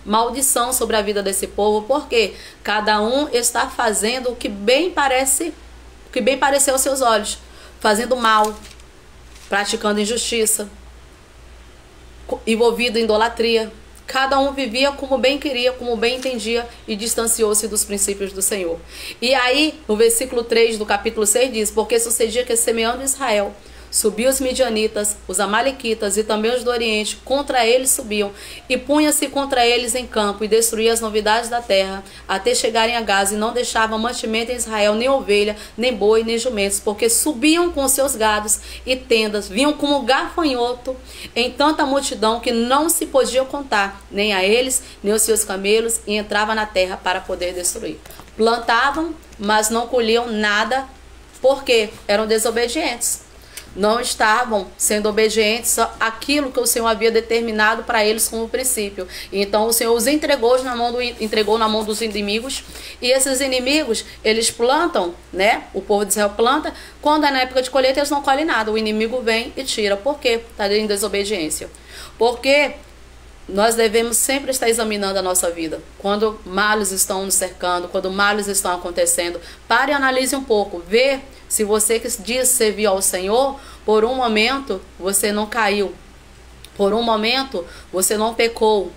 S1: Maldição sobre a vida desse povo, porque cada um está fazendo o que bem pareceu aos seus olhos, fazendo mal, praticando injustiça, envolvido em idolatria, Cada um vivia como bem queria, como bem entendia e distanciou-se dos princípios do Senhor. E aí, no versículo 3 do capítulo 6 diz: porque sucedia que, semeando Israel, subiam os midianitas, os amalequitas e também os do Oriente, contra eles subiam, e punha-se contra eles em campo, e destruía as novidades da terra, até chegarem a Gaza, e não deixavam mantimento em Israel, nem ovelha, nem boi, nem jumentos, porque subiam com seus gados e tendas, vinham como gafanhoto em tanta multidão que não se podia contar, nem a eles, nem aos seus camelos, e entrava na terra para poder destruir. Plantavam, mas não colhiam nada, porque eram desobedientes. Não estavam sendo obedientes àquilo que o Senhor havia determinado para eles como princípio. Então o Senhor os entregou na mão dos inimigos. E esses inimigos, eles plantam, né? O povo de Israel planta. Quando é na época de colheita, eles não colhem nada. O inimigo vem e tira. Por quê? Está em desobediência. Porque nós devemos sempre estar examinando a nossa vida. Quando males estão nos cercando, quando males estão acontecendo, pare e analise um pouco. Vê se você que diz servir ao Senhor, por um momento você não caiu. Por um momento você não pecou.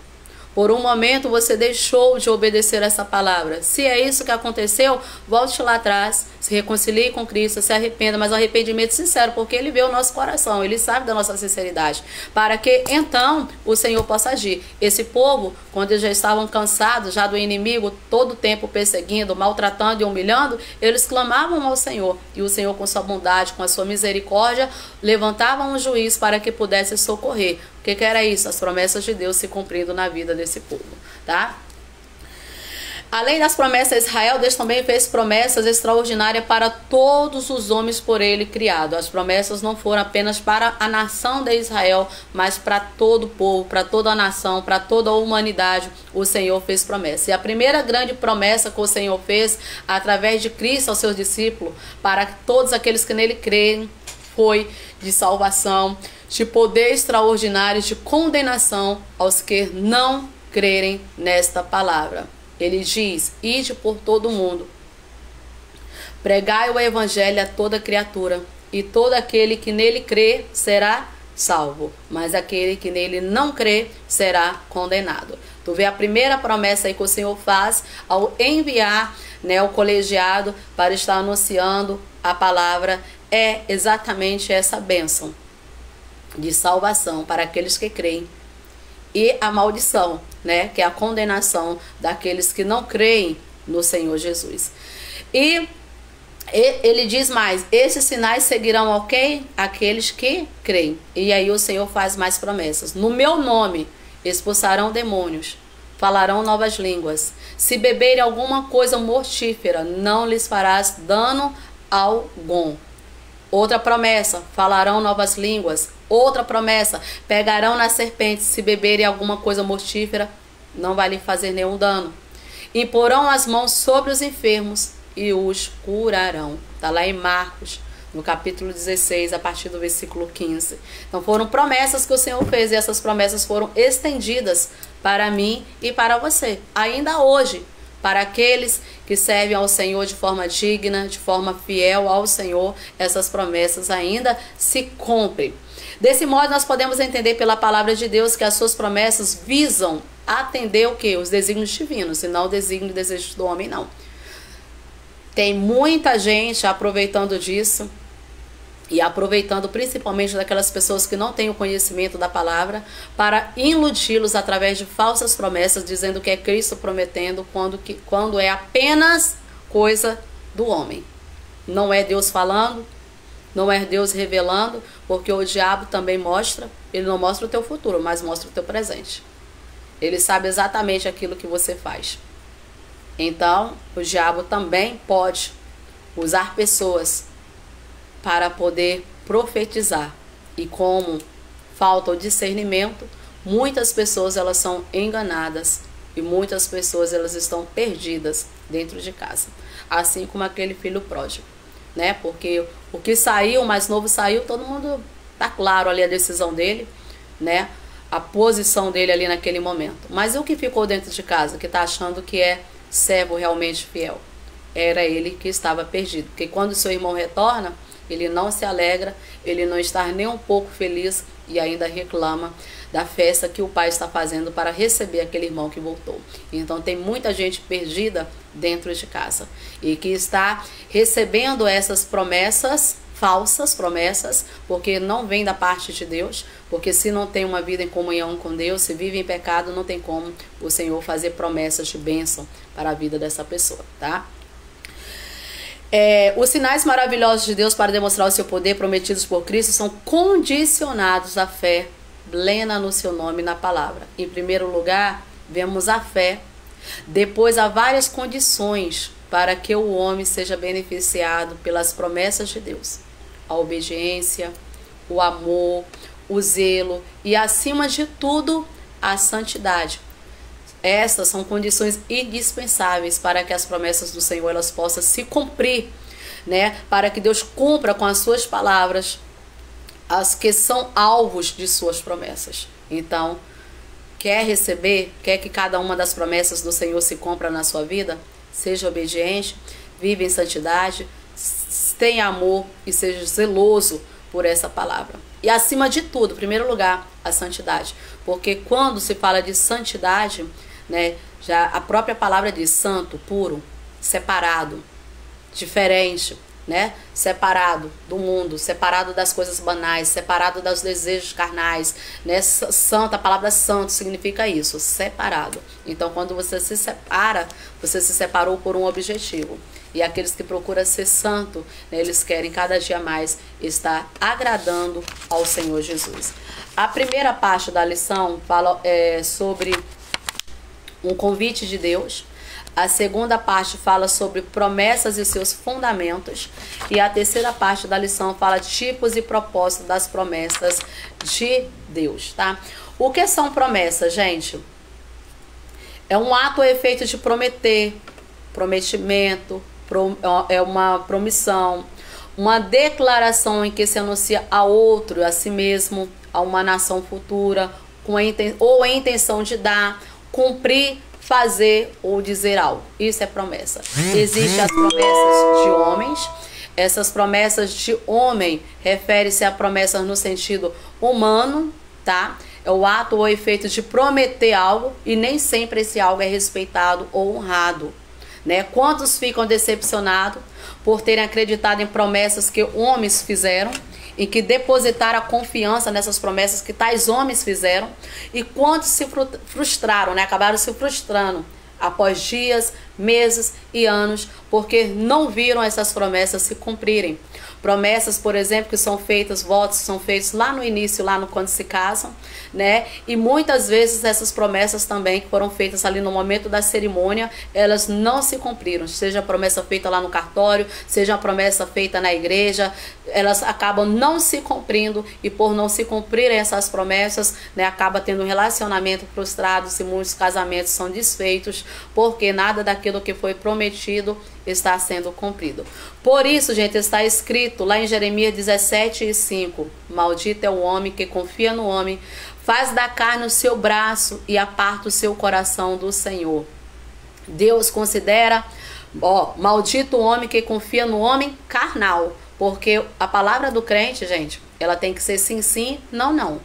S1: Por um momento você deixou de obedecer essa palavra. Se é isso que aconteceu, volte lá atrás, se reconcilie com Cristo, se arrependa, mas um arrependimento sincero, porque Ele vê o nosso coração, Ele sabe da nossa sinceridade, para que então o Senhor possa agir. Esse povo, quando eles já estavam cansados já do inimigo, todo o tempo perseguindo, maltratando e humilhando, eles clamavam ao Senhor, e o Senhor, com sua bondade, com a sua misericórdia, levantava um juiz para que pudesse socorrer. O que era isso? As promessas de Deus se cumprindo na vida desse povo, tá? Além das promessas a Israel, Deus também fez promessas extraordinárias para todos os homens por Ele criados. As promessas não foram apenas para a nação de Israel, mas para todo o povo, para toda a nação, para toda a humanidade, o Senhor fez promessa. E a primeira grande promessa que o Senhor fez, através de Cristo aos seus discípulos, para todos aqueles que nele creem, foi de salvação, de poder extraordinário, de condenação aos que não crerem nesta palavra. Ele diz: ide por todo o mundo, pregai o evangelho a toda criatura, e todo aquele que nele crê será salvo, mas aquele que nele não crê será condenado. Tu vê a primeira promessa aí que o Senhor faz ao enviar, né, o colegiado para estar anunciando a palavra, é exatamente essa bênção de salvação para aqueles que creem, e a maldição, né, que é a condenação daqueles que não creem no Senhor Jesus. E ele diz mais: esses sinais seguirão a quem? Aqueles que creem. E aí o Senhor faz mais promessas. No meu nome expulsarão demônios, falarão novas línguas. Se beberem alguma coisa mortífera, não lhes farás dano algum. Outra promessa: falarão novas línguas. Outra promessa: pegarão nas serpentes, se beberem alguma coisa mortífera, não vai lhe fazer nenhum dano. Imporão as mãos sobre os enfermos e os curarão. Está lá em Marcos, no capítulo 16, a partir do versículo 15. Então foram promessas que o Senhor fez, e essas promessas foram estendidas para mim e para você, ainda hoje. Para aqueles que servem ao Senhor de forma digna, de forma fiel ao Senhor, essas promessas ainda se cumprem. Desse modo, nós podemos entender pela palavra de Deus que as suas promessas visam atender o quê? Os desígnios divinos, e não o desígnio e desejos do homem, não. Tem muita gente aproveitando disso, e aproveitando principalmente daquelas pessoas que não têm o conhecimento da palavra, para iludi-los através de falsas promessas, dizendo que é Cristo prometendo, quando é apenas coisa do homem. Não é Deus falando, não é Deus revelando, porque o diabo também mostra. Ele não mostra o teu futuro, mas mostra o teu presente. Ele sabe exatamente aquilo que você faz. Então, o diabo também pode usar pessoas para poder profetizar. E como falta o discernimento, muitas pessoas elas são enganadas, e muitas pessoas elas estão perdidas dentro de casa. Assim como aquele filho pródigo, né? Porque o que saiu, o mais novo saiu, todo mundo tá claro ali a decisão dele, né? A posição dele ali naquele momento. Mas o que ficou dentro de casa, que tá achando que é servo realmente fiel? Era ele que estava perdido. Porque quando seu irmão retorna, ele não se alegra, ele não está nem um pouco feliz e ainda reclama da festa que o pai está fazendo para receber aquele irmão que voltou. Então tem muita gente perdida dentro de casa e que está recebendo essas promessas, falsas promessas, porque não vem da parte de Deus, porque se não tem uma vida em comunhão com Deus, se vive em pecado, não tem como o Senhor fazer promessas de bênção para a vida dessa pessoa, tá? Os sinais maravilhosos de Deus para demonstrar o seu poder prometidos por Cristo são condicionados à fé plena no seu nome e na palavra. Em primeiro lugar, vemos a fé. Depois há várias condições para que o homem seja beneficiado pelas promessas de Deus. A obediência, o amor, o zelo e, acima de tudo, a santidade. Essas são condições indispensáveis para que as promessas do Senhor elas possam se cumprir, né? Para que Deus cumpra com as suas palavras as que são alvos de suas promessas. Então, quer receber, quer que cada uma das promessas do Senhor se cumpra na sua vida? Seja obediente, vive em santidade, tenha amor e seja zeloso por essa palavra. E acima de tudo, em primeiro lugar, a santidade. Porque quando se fala de santidade, né, já a própria palavra diz santo, puro, separado, diferente, né? Separado do mundo, separado das coisas banais, separado dos desejos carnais, né? Santo, a palavra santo significa isso, separado. Então, quando você se separa, você se separou por um objetivo. E aqueles que procuram ser santo, né, eles querem cada dia mais estar agradando ao Senhor Jesus. A primeira parte da lição fala sobre um convite de Deus. A segunda parte fala sobre promessas e seus fundamentos. E a terceira parte da lição fala tipos e propósitos das promessas de Deus, tá? O que são promessas, gente? É um ato ou efeito de prometer, prometimento, é uma promissão, uma declaração em que se anuncia a outro, a si mesmo, a uma nação futura, ou a intenção de dar, cumprir, fazer ou dizer algo. Isso é promessa. Existem as promessas de homens. Essas promessas de homem refere-se a promessas no sentido humano, tá? É o ato ou efeito de prometer algo e nem sempre esse algo é respeitado ou honrado, né? Quantos ficam decepcionados por terem acreditado em promessas que homens fizeram e que depositaram a confiança nessas promessas que tais homens fizeram, e quantos se frustraram, né? Acabaram se frustrando após dias, meses e anos, porque não viram essas promessas se cumprirem. Promessas, por exemplo, que são feitas, votos que são feitos lá no início, quando se casam, né? E muitas vezes essas promessas também que foram feitas ali no momento da cerimônia, elas não se cumpriram. Seja a promessa feita lá no cartório, seja a promessa feita na igreja, elas acabam não se cumprindo, e por não se cumprirem essas promessas, né, acaba tendo um relacionamento frustrado, e muitos casamentos são desfeitos, porque nada daquilo que foi prometido está sendo cumprido. Por isso, gente, está escrito lá em Jeremias 17:5: maldito é o homem que confia no homem, faz da carne o seu braço e aparta o seu coração do Senhor. Deus considera, maldito o homem que confia no homem carnal, porque a palavra do crente, gente, ela tem que ser sim, sim, não, não.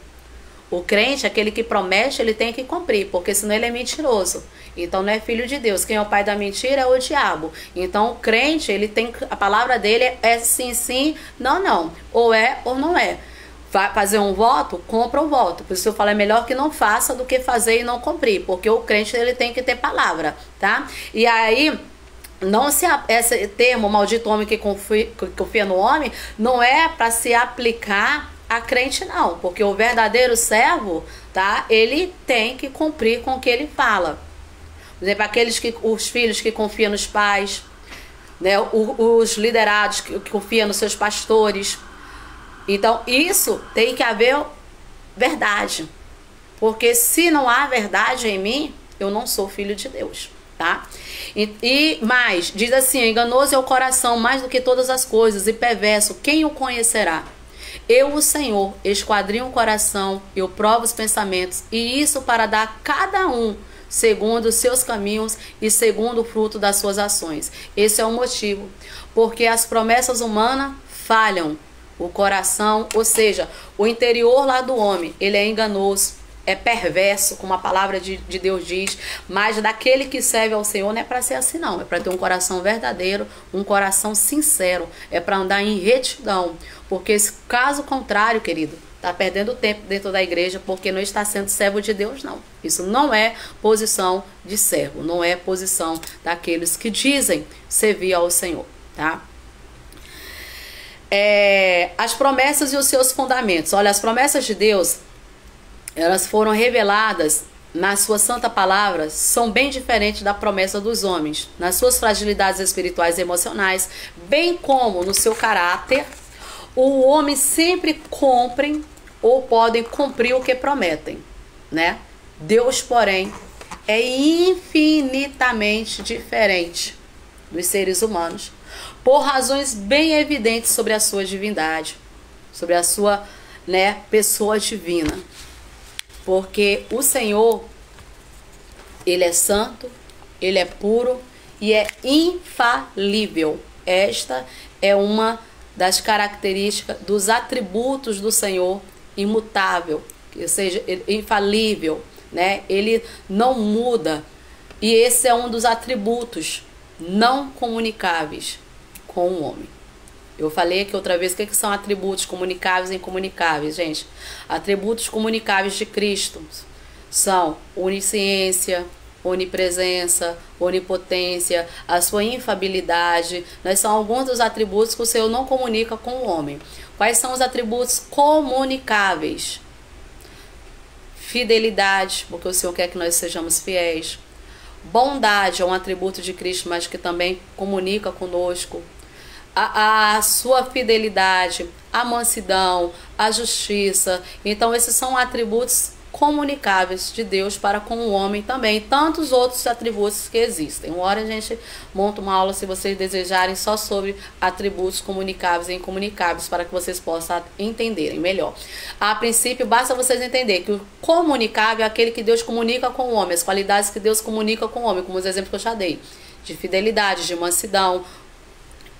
S1: O crente, aquele que promete, ele tem que cumprir, porque senão ele é mentiroso. Então não é filho de Deus. Quem é o pai da mentira é o diabo. Então o crente, ele tem, a palavra dele é sim, sim, não, não. Ou é ou não é. Vai fazer um voto, compra um voto. Por isso eu falo, é melhor que não faça do que fazer e não cumprir, porque o crente, ele tem que ter palavra, tá? E aí, esse termo, maldito homem que confia no homem, não é para se aplicar a crente, não, porque o verdadeiro servo, tá? Ele tem que cumprir com o que ele fala. Por exemplo, os filhos que confiam nos pais, né? Os liderados que confiam nos seus pastores. Então, isso tem que haver verdade. Porque se não há verdade em mim, eu não sou filho de Deus, tá? E mais, diz assim: enganoso é o coração mais do que todas as coisas, e perverso, quem o conhecerá? Eu, o Senhor, esquadrinho o coração, eu provo os pensamentos, e isso para dar a cada um segundo os seus caminhos e segundo o fruto das suas ações. Esse é o motivo, porque as promessas humanas falham. O coração, ou seja, o interior lá do homem, ele é enganoso, é perverso, como a palavra de Deus diz, mas daquele que serve ao Senhor não é para ser assim não, é para ter um coração verdadeiro, um coração sincero, é para andar em retidão, porque caso contrário, querido, está perdendo tempo dentro da igreja porque não está sendo servo de Deus, não. Isso não é posição de servo, não é posição daqueles que dizem servir ao Senhor, tá? As promessas e os seus fundamentos. Olha, as promessas de Deus, elas foram reveladas na sua santa palavra, são bem diferentes da promessa dos homens, nas suas fragilidades espirituais e emocionais, bem como no seu caráter. O homem sempre cumpre ou podem cumprir o que prometem, né? Deus, porém, é infinitamente diferente dos seres humanos, por razões bem evidentes sobre a sua divindade, sobre a sua, pessoa divina. Porque o Senhor, ele é santo, ele é puro e é infalível. Esta é uma das características dos atributos do Senhor, imutável, ou seja, infalível, né? Ele não muda. E esse é um dos atributos não comunicáveis com o homem. Eu falei aqui outra vez o que são atributos comunicáveis e incomunicáveis, gente. Atributos comunicáveis de Cristo são onisciência, onipresença, onipotência, a sua infabilidade. São alguns dos atributos que o Senhor não comunica com o homem. Quais são os atributos comunicáveis? Fidelidade, porque o Senhor quer que nós sejamos fiéis. Bondade é um atributo de Cristo, mas que também comunica conosco. A sua fidelidade, a mansidão, a justiça. Então esses são atributos comunicáveis de Deus para com o homem também, tantos outros atributos que existem. Uma hora a gente monta uma aula, se vocês desejarem, só sobre atributos comunicáveis e incomunicáveis, para que vocês possam entenderem melhor. A princípio, basta vocês entenderem que o comunicável é aquele que Deus comunica com o homem, as qualidades que Deus comunica com o homem, como os exemplos que eu já dei, de fidelidade, de mansidão.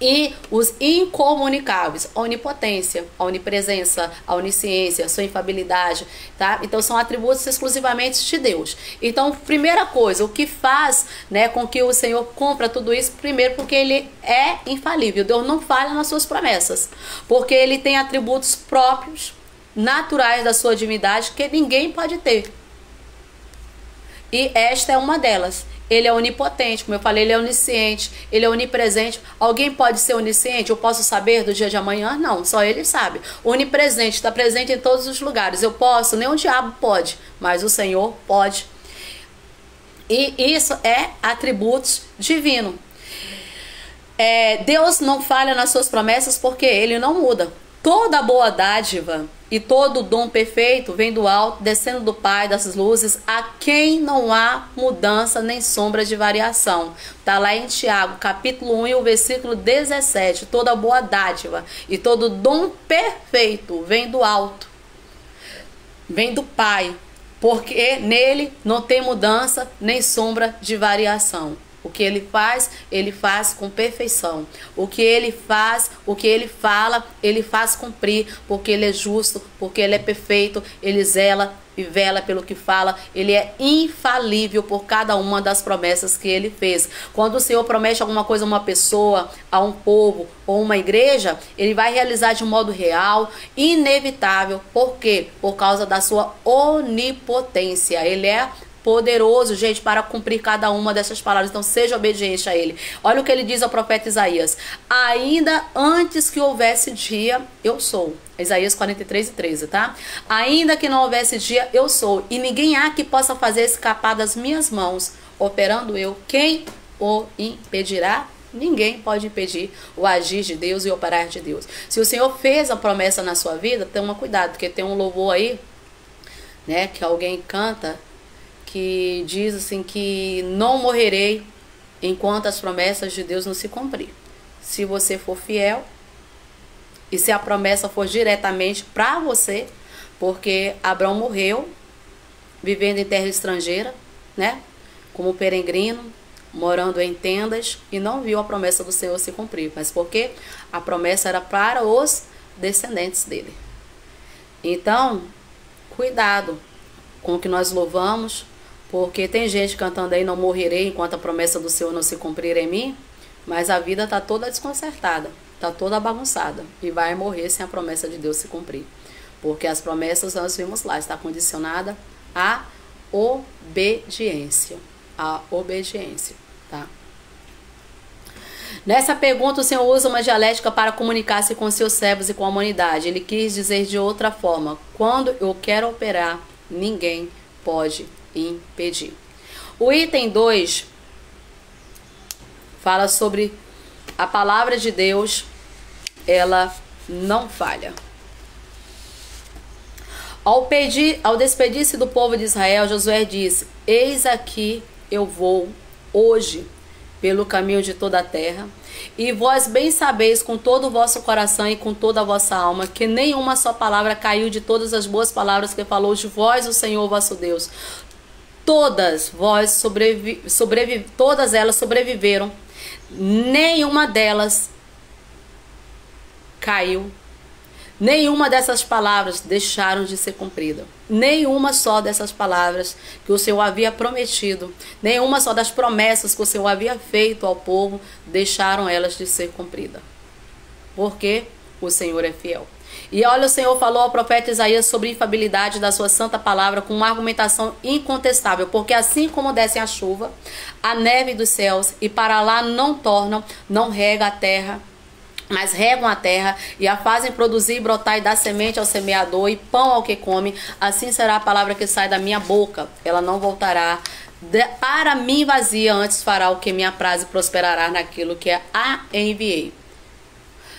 S1: E os incomunicáveis, a onipotência, a onipresença, a onisciência, a sua infabilidade, tá? Então são atributos exclusivamente de Deus. Então, primeira coisa, o que faz, com que o Senhor cumpra tudo isso, primeiro porque ele é infalível. Deus não falha nas suas promessas, porque ele tem atributos próprios, naturais da sua divindade, que ninguém pode ter. E esta é uma delas. Ele é onipotente, como eu falei, ele é onisciente, ele é onipresente. Alguém pode ser onisciente? Eu posso saber do dia de amanhã? Não, só ele sabe. Onipresente, está presente em todos os lugares. Eu posso? Nem o diabo pode, mas o Senhor pode. E isso é atributos divinos. Deus não falha nas suas promessas porque ele não muda. Toda boa dádiva e todo dom perfeito vem do alto, descendo do Pai das luzes, a quem não há mudança nem sombra de variação. Está lá em Tiago, capítulo 1, e o versículo 17. Toda boa dádiva e todo dom perfeito vem do alto, vem do Pai, porque nele não tem mudança nem sombra de variação. O que ele faz com perfeição. O que ele faz, o que ele fala, ele faz cumprir, porque ele é justo, porque ele é perfeito, ele zela e vela pelo que fala. Ele é infalível por cada uma das promessas que ele fez. Quando o Senhor promete alguma coisa a uma pessoa, a um povo ou uma igreja, ele vai realizar de um modo real, inevitável. Por quê? Por causa da sua onipotência. Ele é poderoso, gente, para cumprir cada uma dessas palavras. Então seja obediente a ele. Olha o que ele diz ao profeta Isaías: ainda antes que houvesse dia, eu sou. Isaías 43:13, tá? Ainda que não houvesse dia, eu sou, e ninguém há que possa fazer escapar das minhas mãos. Operando eu, quem o impedirá? Ninguém pode impedir o agir de Deus e o operar de Deus. Se o Senhor fez a promessa na sua vida, toma cuidado, porque tem um louvor aí, que alguém canta, que diz assim que não morrerei enquanto as promessas de Deus não se cumprir. Se você for fiel e se a promessa for diretamente para você, porque Abraão morreu vivendo em terra estrangeira, como peregrino, morando em tendas, e não viu a promessa do Senhor se cumprir. Mas por quê? A promessa era para os descendentes dele. Então, cuidado com o que nós louvamos, porque tem gente cantando aí, não morrerei enquanto a promessa do Senhor não se cumprir em mim, mas a vida está toda desconcertada, está toda bagunçada, e vai morrer sem a promessa de Deus se cumprir. Porque as promessas, nós vimos lá, está condicionada à obediência. A obediência, tá? Nessa pergunta, o Senhor usa uma dialética para comunicar-se com seus servos e com a humanidade. Ele quis dizer de outra forma: quando eu quero operar, ninguém pode impedir. O item 2 fala sobre a palavra de Deus, ela não falha. Ao despedir-se do povo de Israel, Josué disse: eis aqui eu vou hoje pelo caminho de toda a terra, e vós bem sabeis com todo o vosso coração e com toda a vossa alma, que nenhuma só palavra caiu de todas as boas palavras que falou de vós o Senhor vosso Deus. Todas elas sobreviveram, nenhuma delas caiu. Nenhuma dessas palavras deixaram de ser cumprida. Nenhuma só dessas palavras que o Senhor havia prometido, nenhuma só das promessas que o Senhor havia feito ao povo, deixaram elas de ser cumpridas. Porque o Senhor é fiel. E olha, o Senhor falou ao profeta Isaías sobre a infalibilidade da sua santa palavra com uma argumentação incontestável. Porque assim como desce a chuva, a neve dos céus, e para lá não tornam, não rega a terra, mas regam a terra e a fazem produzir, brotar e dar semente ao semeador e pão ao que come, assim será a palavra que sai da minha boca. Ela não voltará para mim vazia, antes fará o que me apraz e prosperará naquilo que a enviei.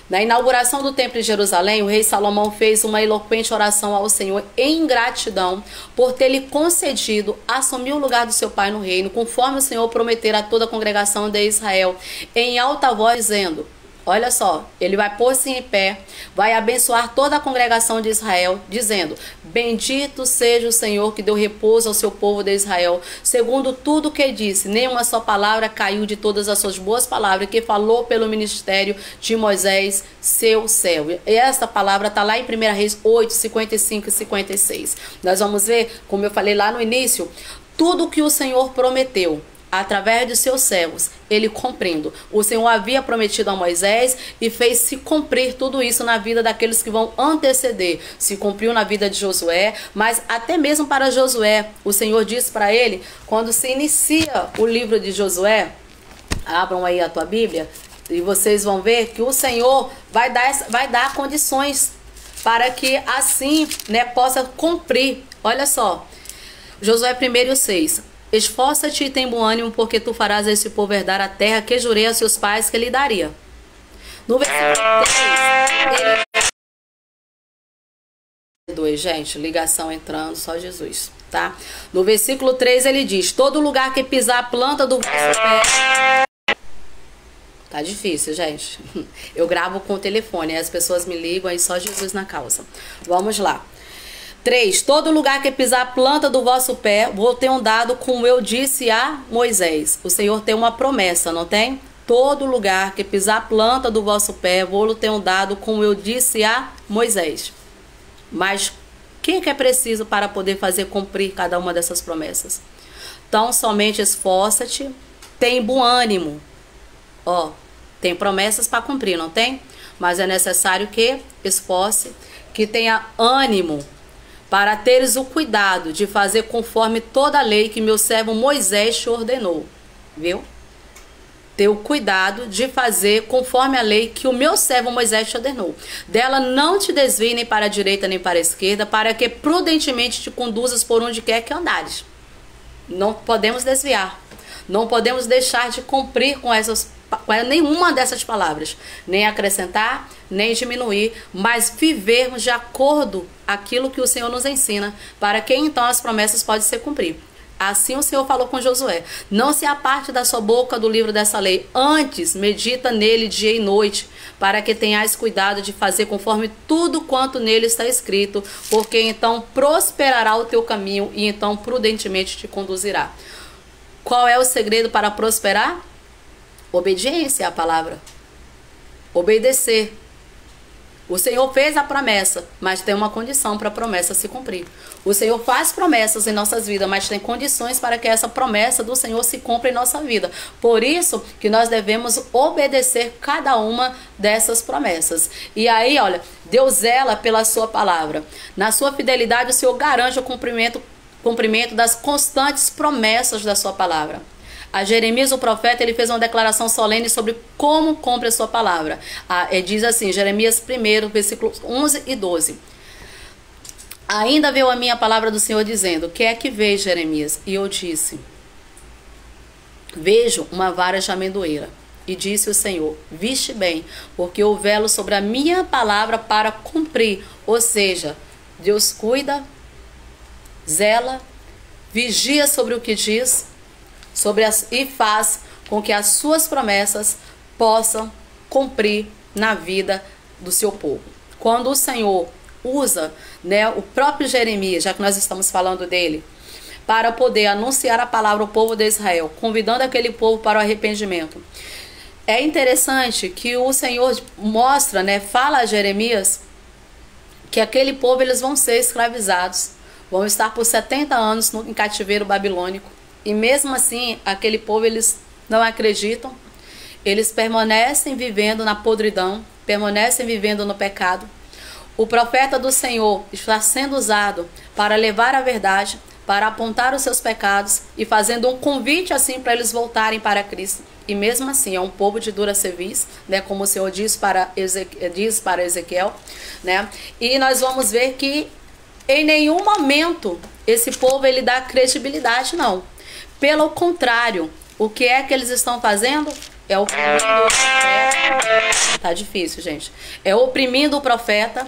S1: Na inauguração do templo de Jerusalém, o rei Salomão fez uma eloquente oração ao Senhor em gratidão por ter lhe concedido assumir o lugar do seu pai no reino, conforme o Senhor prometera a toda a congregação de Israel, em alta voz, dizendo: olha só, ele vai pôr-se em pé, vai abençoar toda a congregação de Israel, dizendo: bendito seja o Senhor que deu repouso ao seu povo de Israel, segundo tudo que disse, nenhuma só palavra caiu de todas as suas boas palavras que falou pelo ministério de Moisés, seu servo. E essa palavra está lá em 1 Reis 8, 55 e 56. Nós vamos ver, como eu falei lá no início, tudo que o Senhor prometeu através de seus servos, ele cumprindo. O Senhor havia prometido a Moisés e fez se cumprir tudo isso na vida daqueles que vão anteceder. Se cumpriu na vida de Josué, mas até mesmo para Josué, o Senhor disse para ele, quando se inicia o livro de Josué, abram aí a tua Bíblia, e vocês vão ver que o Senhor vai dar condições para que assim, né, possa cumprir. Olha só, Josué 1:6. Esforça-te e tem bom ânimo, porque tu farás a esse povo herdar a terra que jurei a seus pais que lhe daria. No versículo 3, gente, ligação entrando, só Jesus, tá? No versículo 3 ele diz: todo lugar que pisar a planta do vosso pé... Tá difícil, gente. Eu gravo com o telefone, aí as pessoas me ligam, aí só Jesus na causa. Vamos lá. 3. Todo lugar que pisar a planta do vosso pé, vou ter um dado, como eu disse a Moisés. O Senhor tem uma promessa, não tem? Todo lugar que pisar a planta do vosso pé, vou ter um dado, como eu disse a Moisés. Mas o que é preciso para poder fazer cumprir cada uma dessas promessas? Então, somente esforça-te, tem bom ânimo. Ó, tem promessas para cumprir, não tem? Mas é necessário que esforce, que tenha ânimo, para teres o cuidado de fazer conforme toda a lei que meu servo Moisés te ordenou. Viu? Ter o cuidado de fazer conforme a lei que o meu servo Moisés te ordenou. Dela não te desvie nem para a direita nem para a esquerda, para que prudentemente te conduzas por onde quer que andares. Não podemos desviar. Não podemos deixar de cumprir com nenhuma dessas palavras. Nem acrescentar, nem diminuir, mas vivermos de acordo com aquilo que o Senhor nos ensina, para que então as promessas podem ser cumpridas. Assim o Senhor falou com Josué: não se aparte da sua boca do livro dessa lei, antes medita nele dia e noite, para que tenhais cuidado de fazer conforme tudo quanto nele está escrito, porque então prosperará o teu caminho e então prudentemente te conduzirá. Qual é o segredo para prosperar? Obediência à palavra. Obedecer. O Senhor fez a promessa, mas tem uma condição para a promessa se cumprir. O Senhor faz promessas em nossas vidas, mas tem condições para que essa promessa do Senhor se cumpra em nossa vida. Por isso que nós devemos obedecer cada uma dessas promessas. E aí, olha, Deus zela pela sua palavra. Na sua fidelidade, o Senhor garante o cumprimento das constantes promessas da sua palavra. A Jeremias, o profeta, ele fez uma declaração solene sobre como cumpre a sua palavra. Diz assim, Jeremias 1, versículos 11 e 12. Ainda veio a minha palavra do Senhor dizendo, que é que vês, Jeremias? E eu disse, vejo uma vara de amendoeira. E disse o Senhor, viste bem, porque eu velo sobre a minha palavra para cumprir. Ou seja, Deus cuida, zela, vigia sobre o que diz, e faz com que as suas promessas possam cumprir na vida do seu povo. Quando o Senhor usa, né, o próprio Jeremias, já que nós estamos falando dele, para poder anunciar a palavra ao povo de Israel, convidando aquele povo para o arrependimento. É interessante que o Senhor mostra, né, fala a Jeremias que aquele povo eles vão ser escravizados, vão estar por 70 anos em cativeiro babilônico. E mesmo assim, aquele povo, eles não acreditam, eles permanecem vivendo na podridão, permanecem vivendo no pecado. O profeta do Senhor está sendo usado para levar a verdade, para apontar os seus pecados e fazendo um convite assim para eles voltarem para Cristo. E mesmo assim, é um povo de dura cerviz, né, como o Senhor diz para Ezequiel, né? E nós vamos ver que em nenhum momento esse povo ele dá credibilidade, não. Pelo contrário, o que é que eles estão fazendo? É oprimindo o profeta. Tá difícil, gente. É oprimindo o profeta,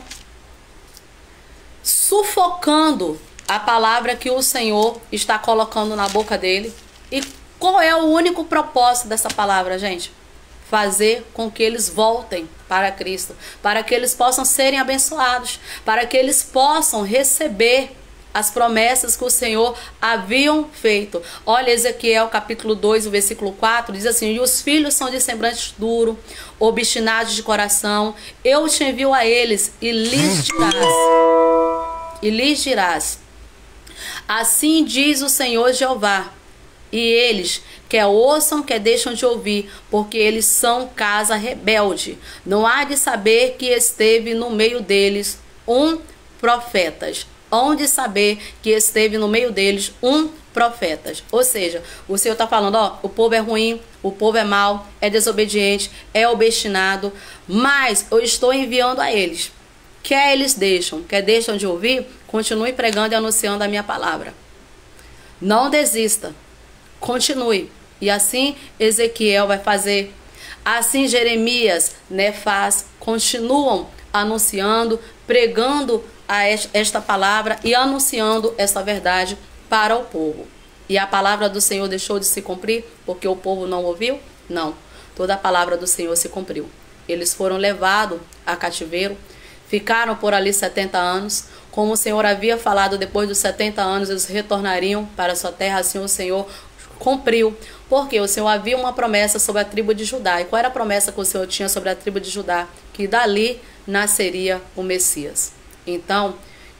S1: sufocando a palavra que o Senhor está colocando na boca dele. E qual é o único propósito dessa palavra, gente? Fazer com que eles voltem para Cristo, para que eles possam serem abençoados, para que eles possam receber as promessas que o Senhor haviam feito. Olha, Ezequiel capítulo 2, o versículo 4, diz assim, e os filhos são de semblante duro, obstinados de coração, eu te envio a eles e lhes dirás, assim diz o Senhor Jeová, e eles quer ouçam, quer deixam de ouvir, porque eles são casa rebelde. Não há de saber que esteve no meio deles um profeta. Onde saber que esteve no meio deles um profeta. Ou seja, o Senhor está falando, ó, o povo é ruim, o povo é mau, é desobediente, é obstinado, mas eu estou enviando a eles. Quer eles deixam, quer deixam de ouvir, continue pregando e anunciando a minha palavra. Não desista, continue. E assim Ezequiel vai fazer, assim Jeremias, né, faz, continuam anunciando, pregando esta palavra e anunciando esta verdade para o povo. E a palavra do Senhor deixou de se cumprir porque o povo não ouviu? Não. Toda a palavra do Senhor se cumpriu. Eles foram levados a cativeiro, ficaram por ali 70 anos. Como o Senhor havia falado, depois dos 70 anos eles retornariam para a sua terra, assim o Senhor cumpriu. Porque o Senhor havia uma promessa sobre a tribo de Judá. E qual era a promessa que o Senhor tinha sobre a tribo de Judá? Que dali nasceria o Messias. Então,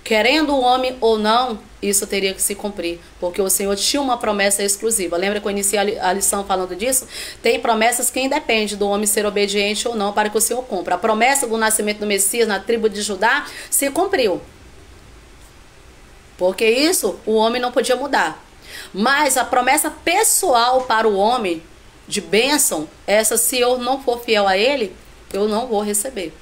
S1: querendo o homem ou não, isso teria que se cumprir, porque o Senhor tinha uma promessa exclusiva. Lembra que eu iniciei a lição falando disso? Tem promessas que independem do homem ser obediente ou não para que o Senhor cumpra. A promessa do nascimento do Messias na tribo de Judá se cumpriu, porque isso o homem não podia mudar. Mas a promessa pessoal para o homem de bênção, essa, se eu não for fiel a ele, eu não vou receber.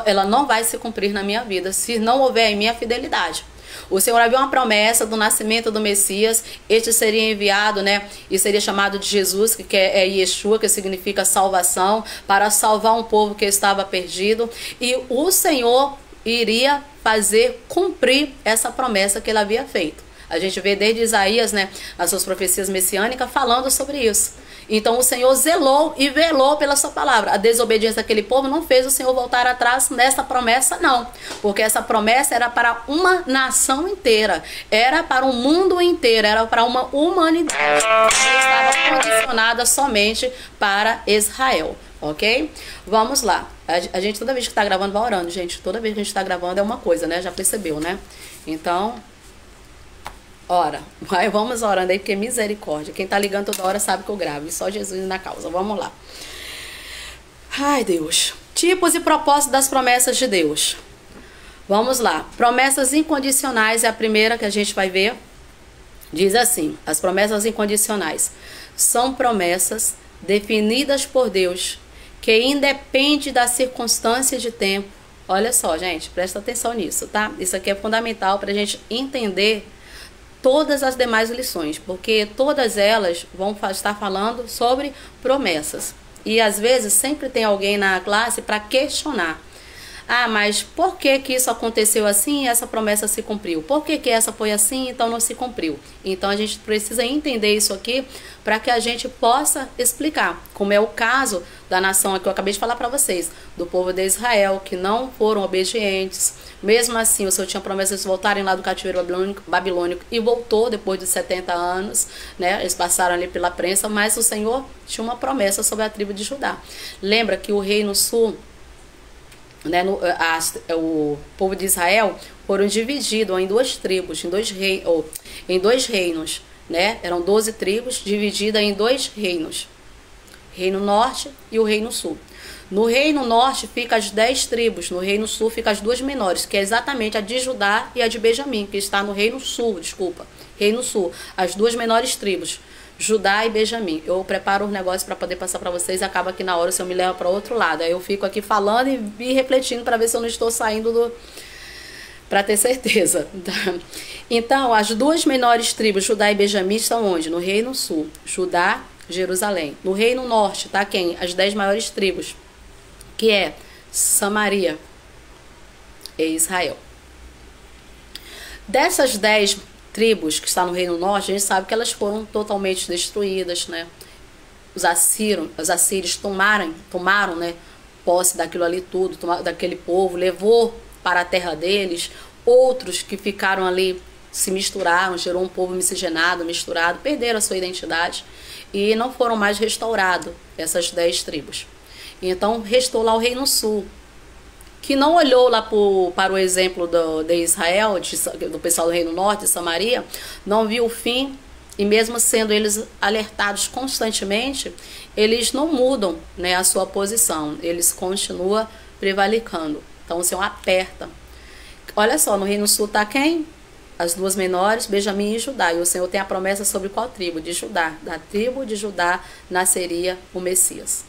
S1: Ela não vai se cumprir na minha vida se não houver em minha fidelidade. O Senhor havia uma promessa do nascimento do Messias. Este seria enviado, né? E seria chamado de Jesus, que é Yeshua, que significa salvação, para salvar um povo que estava perdido. E o Senhor iria fazer cumprir essa promessa que ele havia feito. A gente vê desde Isaías, né, as suas profecias messiânicas falando sobre isso. Então o Senhor zelou e velou pela sua palavra. A desobediência daquele povo não fez o Senhor voltar atrás nessa promessa, não. Porque essa promessa era para uma nação inteira. Era para o mundo inteiro. Era para uma humanidade que estava condicionada somente para Israel. ok? Vamos lá. A gente toda vez que tá gravando vai orando, gente. Toda vez que a gente tá gravando é uma coisa, né? Já percebeu, né? Então, ora. Vamos orando aí, porque misericórdia. Quem tá ligando toda hora sabe que eu gravo. E só Jesus na causa. Vamos lá. Ai, Deus. Tipos e propósitos das promessas de Deus. Vamos lá. Promessas incondicionais é a primeira que a gente vai ver. Diz assim: as promessas incondicionais são promessas definidas por Deus, que independe da circunstância de tempo. Olha só, gente, presta atenção nisso, tá? Isso aqui é fundamental para a gente entender todas as demais lições, porque todas elas vão estar falando sobre promessas. E às vezes sempre tem alguém na classe para questionar. Ah, mas por que que isso aconteceu assim e essa promessa se cumpriu? Por que que essa foi assim, então não se cumpriu? Então a gente precisa entender isso aqui para que a gente possa explicar, como é o caso da nação que eu acabei de falar para vocês, do povo de Israel, que não foram obedientes. Mesmo assim, o Senhor tinha promessa de voltarem lá do cativeiro babilônico e voltou depois de 70 anos, né? Eles passaram ali pela prensa, mas o Senhor tinha uma promessa sobre a tribo de Judá. Lembra que o reino sul, né, o povo de Israel foram divididos em duas tribos, em dois reinos, né? Eram 12 tribos divididas em dois reinos, reino norte e o reino sul. No reino norte fica as 10 tribos, no reino sul fica as duas menores, que é exatamente a de Judá e a de Benjamim, que está no reino sul, reino sul, as duas menores tribos, Judá e Benjamim. Eu preparo os negócios para poder passar para vocês e acaba que na hora o Senhor me leva para outro lado. Aí eu fico aqui falando e refletindo para ver se eu não estou saindo para ter certeza. Então, as duas menores tribos, Judá e Benjamim, estão onde? No reino sul. Judá, Jerusalém. No reino norte, tá quem? As 10 maiores tribos, que é Samaria e Israel. Dessas 10 tribos que estão no reino norte, a gente sabe que elas foram totalmente destruídas, né? Os assírios tomaram, né, posse daquilo ali tudo, daquele povo, levou para a terra deles. Outros que ficaram ali se misturaram, gerou um povo miscigenado, misturado, perderam a sua identidade e não foram mais restaurados, essas 10 tribos. Então restou lá o reino sul, que não olhou lá para o exemplo de Israel, do pessoal do reino norte, de Samaria, não viu o fim, e mesmo sendo eles alertados constantemente, eles não mudam, né, a sua posição, eles continuam prevalicando. Então o Senhor aperta. Olha só, no reino sul está quem? As duas menores, Benjamim e Judá, e o Senhor tem a promessa sobre qual tribo? De Judá. Da tribo de Judá nasceria o Messias.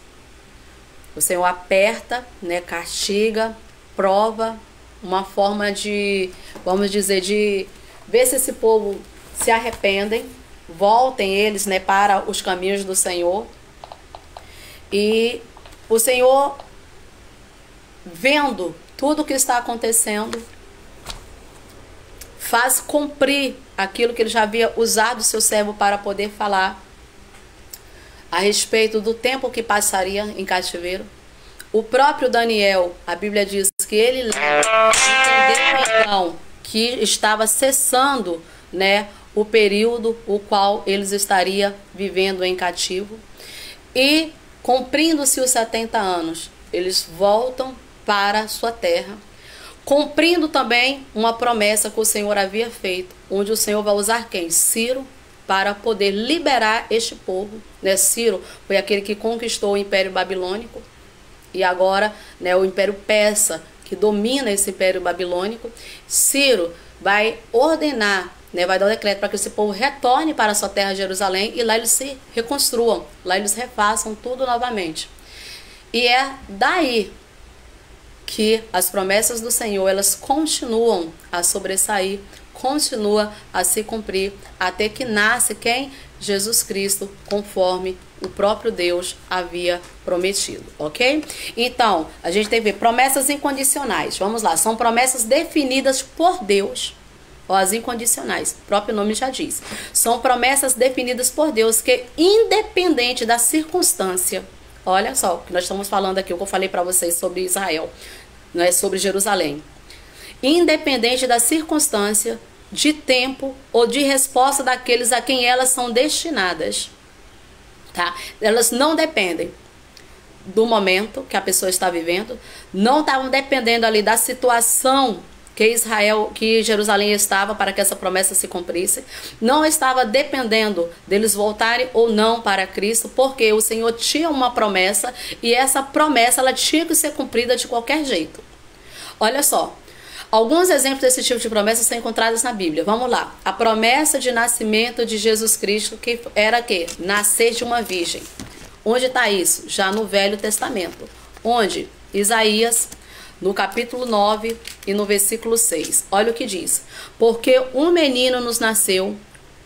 S1: O Senhor aperta, né, castiga, prova, uma forma de, vamos dizer, de ver se esse povo se arrependem, voltem eles, né, para os caminhos do Senhor. E o Senhor, vendo tudo o que está acontecendo, faz cumprir aquilo que ele já havia usado o seu servo para poder falar a respeito do tempo que passaria em cativeiro. O próprio Daniel, a Bíblia diz que ele entendeu então que estava cessando, né, o período o qual eles estariam vivendo em cativo. E cumprindo-se os 70 anos, eles voltam para a sua terra, cumprindo também uma promessa que o Senhor havia feito, onde o Senhor vai usar quem? Ciro, para poder liberar este povo, né? Ciro foi aquele que conquistou o Império Babilônico e agora, né, o Império Persa, que domina esse Império Babilônico. Ciro vai ordenar, né, vai dar o decreto para que esse povo retorne para a sua terra, Jerusalém, e lá eles se reconstruam, lá eles refaçam tudo novamente. E é daí que as promessas do Senhor, elas continuam a sobressair, continua a se cumprir, até que nasce quem? Jesus Cristo, conforme o próprio Deus havia prometido, ok? Então, a gente tem que ver promessas incondicionais. Vamos lá, são promessas definidas por Deus. Ó, as incondicionais, o próprio nome já diz. São promessas definidas por Deus, que independente da circunstância, olha só o que nós estamos falando aqui, o que eu falei para vocês sobre Israel, não é sobre Jerusalém. Independente da circunstância, de tempo ou de resposta daqueles a quem elas são destinadas, tá? Elas não dependem do momento que a pessoa está vivendo, não estavam dependendo ali da situação que Jerusalém estava para que essa promessa se cumprisse, não estava dependendo deles voltarem ou não para Cristo, porque o Senhor tinha uma promessa e essa promessa ela tinha que ser cumprida de qualquer jeito. Olha só, alguns exemplos desse tipo de promessa são encontrados na Bíblia. Vamos lá. A promessa de nascimento de Jesus Cristo, que era que nascer de uma virgem. Onde está isso? Já no Velho Testamento, onde Isaías, no capítulo 9 e no versículo 6. Olha o que diz. Porque um menino nos nasceu,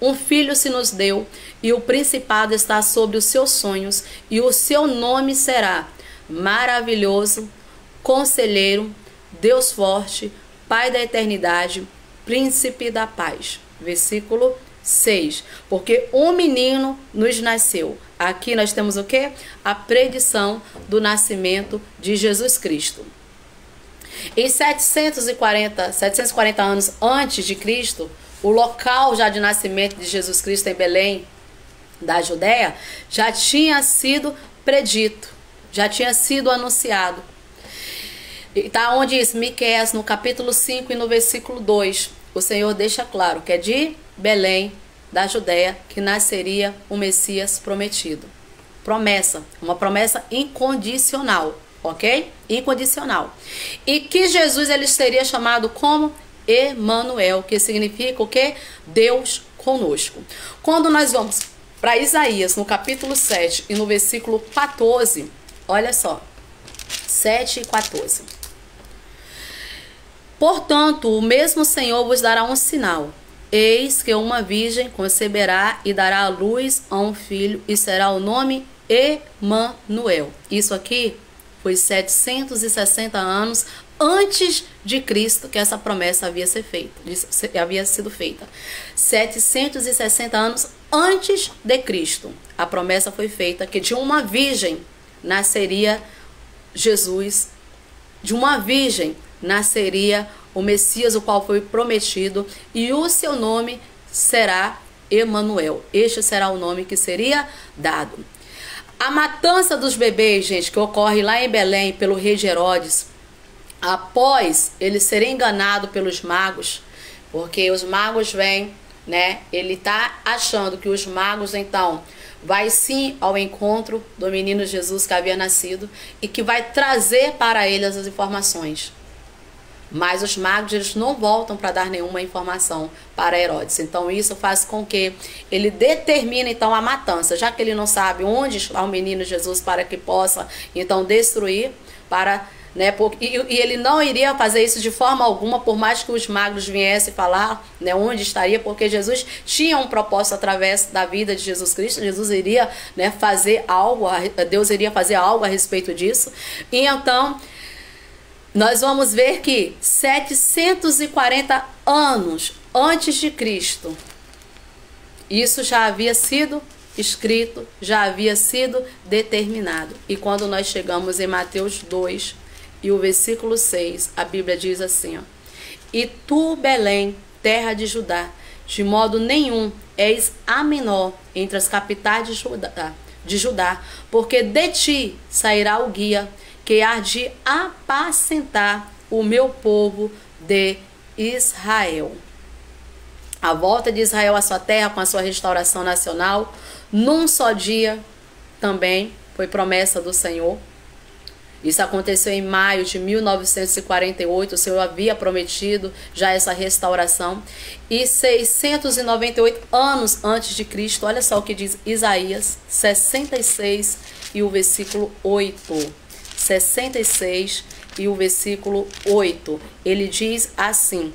S1: um filho se nos deu, e o principado está sobre os seus sonhos, e o seu nome será Maravilhoso, Conselheiro, Deus Forte, Pai da Eternidade, Príncipe da Paz. Versículo 6. Porque um menino nos nasceu. Aqui nós temos o quê? A predição do nascimento de Jesus Cristo. Em 740 anos antes de Cristo, o local já de nascimento de Jesus Cristo em Belém, da Judéia, já tinha sido predito, já tinha sido anunciado. Está onde diz Miqueias, no capítulo 5 e no versículo 2, o Senhor deixa claro que é de Belém, da Judéia, que nasceria o Messias prometido. Promessa, uma promessa incondicional. Ok? Incondicional. E que Jesus ele seria chamado como Emanuel, que significa o quê? Deus conosco. Quando nós vamos para Isaías, no capítulo 7 e no versículo 14, olha só, 7 e 14. Portanto, o mesmo Senhor vos dará um sinal. Eis que uma virgem conceberá e dará à luz a um filho, e será o nome Emanuel. Isso aqui foi 760 anos antes de Cristo que essa promessa havia sido feita. 760 anos antes de Cristo, a promessa foi feita que de uma virgem nasceria Jesus, de uma virgem nasceria o Messias, o qual foi prometido, e o seu nome será Emanuel. Este será o nome que seria dado. A matança dos bebês, gente, que ocorre lá em Belém pelo rei de Herodes, após ele ser enganado pelos magos, porque os magos vêm, né? Ele tá achando que os magos, então, vai sim ao encontro do menino Jesus que havia nascido e que vai trazer para eles as informações. Mas os magos eles não voltam para dar nenhuma informação para Herodes. Então isso faz com que ele determine então a matança, já que ele não sabe onde está o menino Jesus para que possa então destruir, né, e ele não iria fazer isso de forma alguma, por mais que os magos viessem falar, né, onde estaria, porque Jesus tinha um propósito através da vida de Jesus Cristo. Jesus iria, né, fazer algo, Deus iria fazer algo a respeito disso. E então nós vamos ver que 740 anos antes de Cristo, isso já havia sido escrito, já havia sido determinado. E quando nós chegamos em Mateus 2 e o versículo 6, a Bíblia diz assim, ó: E tu, Belém, terra de Judá, de modo nenhum és a menor entre as capitais de Judá, porque de ti sairá o guia que há de apacentar o meu povo de Israel. A volta de Israel à sua terra com a sua restauração nacional, num só dia, também foi promessa do Senhor. Isso aconteceu em maio de 1948, o Senhor havia prometido já essa restauração. E 698 anos antes de Cristo, olha só o que diz Isaías 66 e o versículo 8. 66 e o versículo 8, ele diz assim: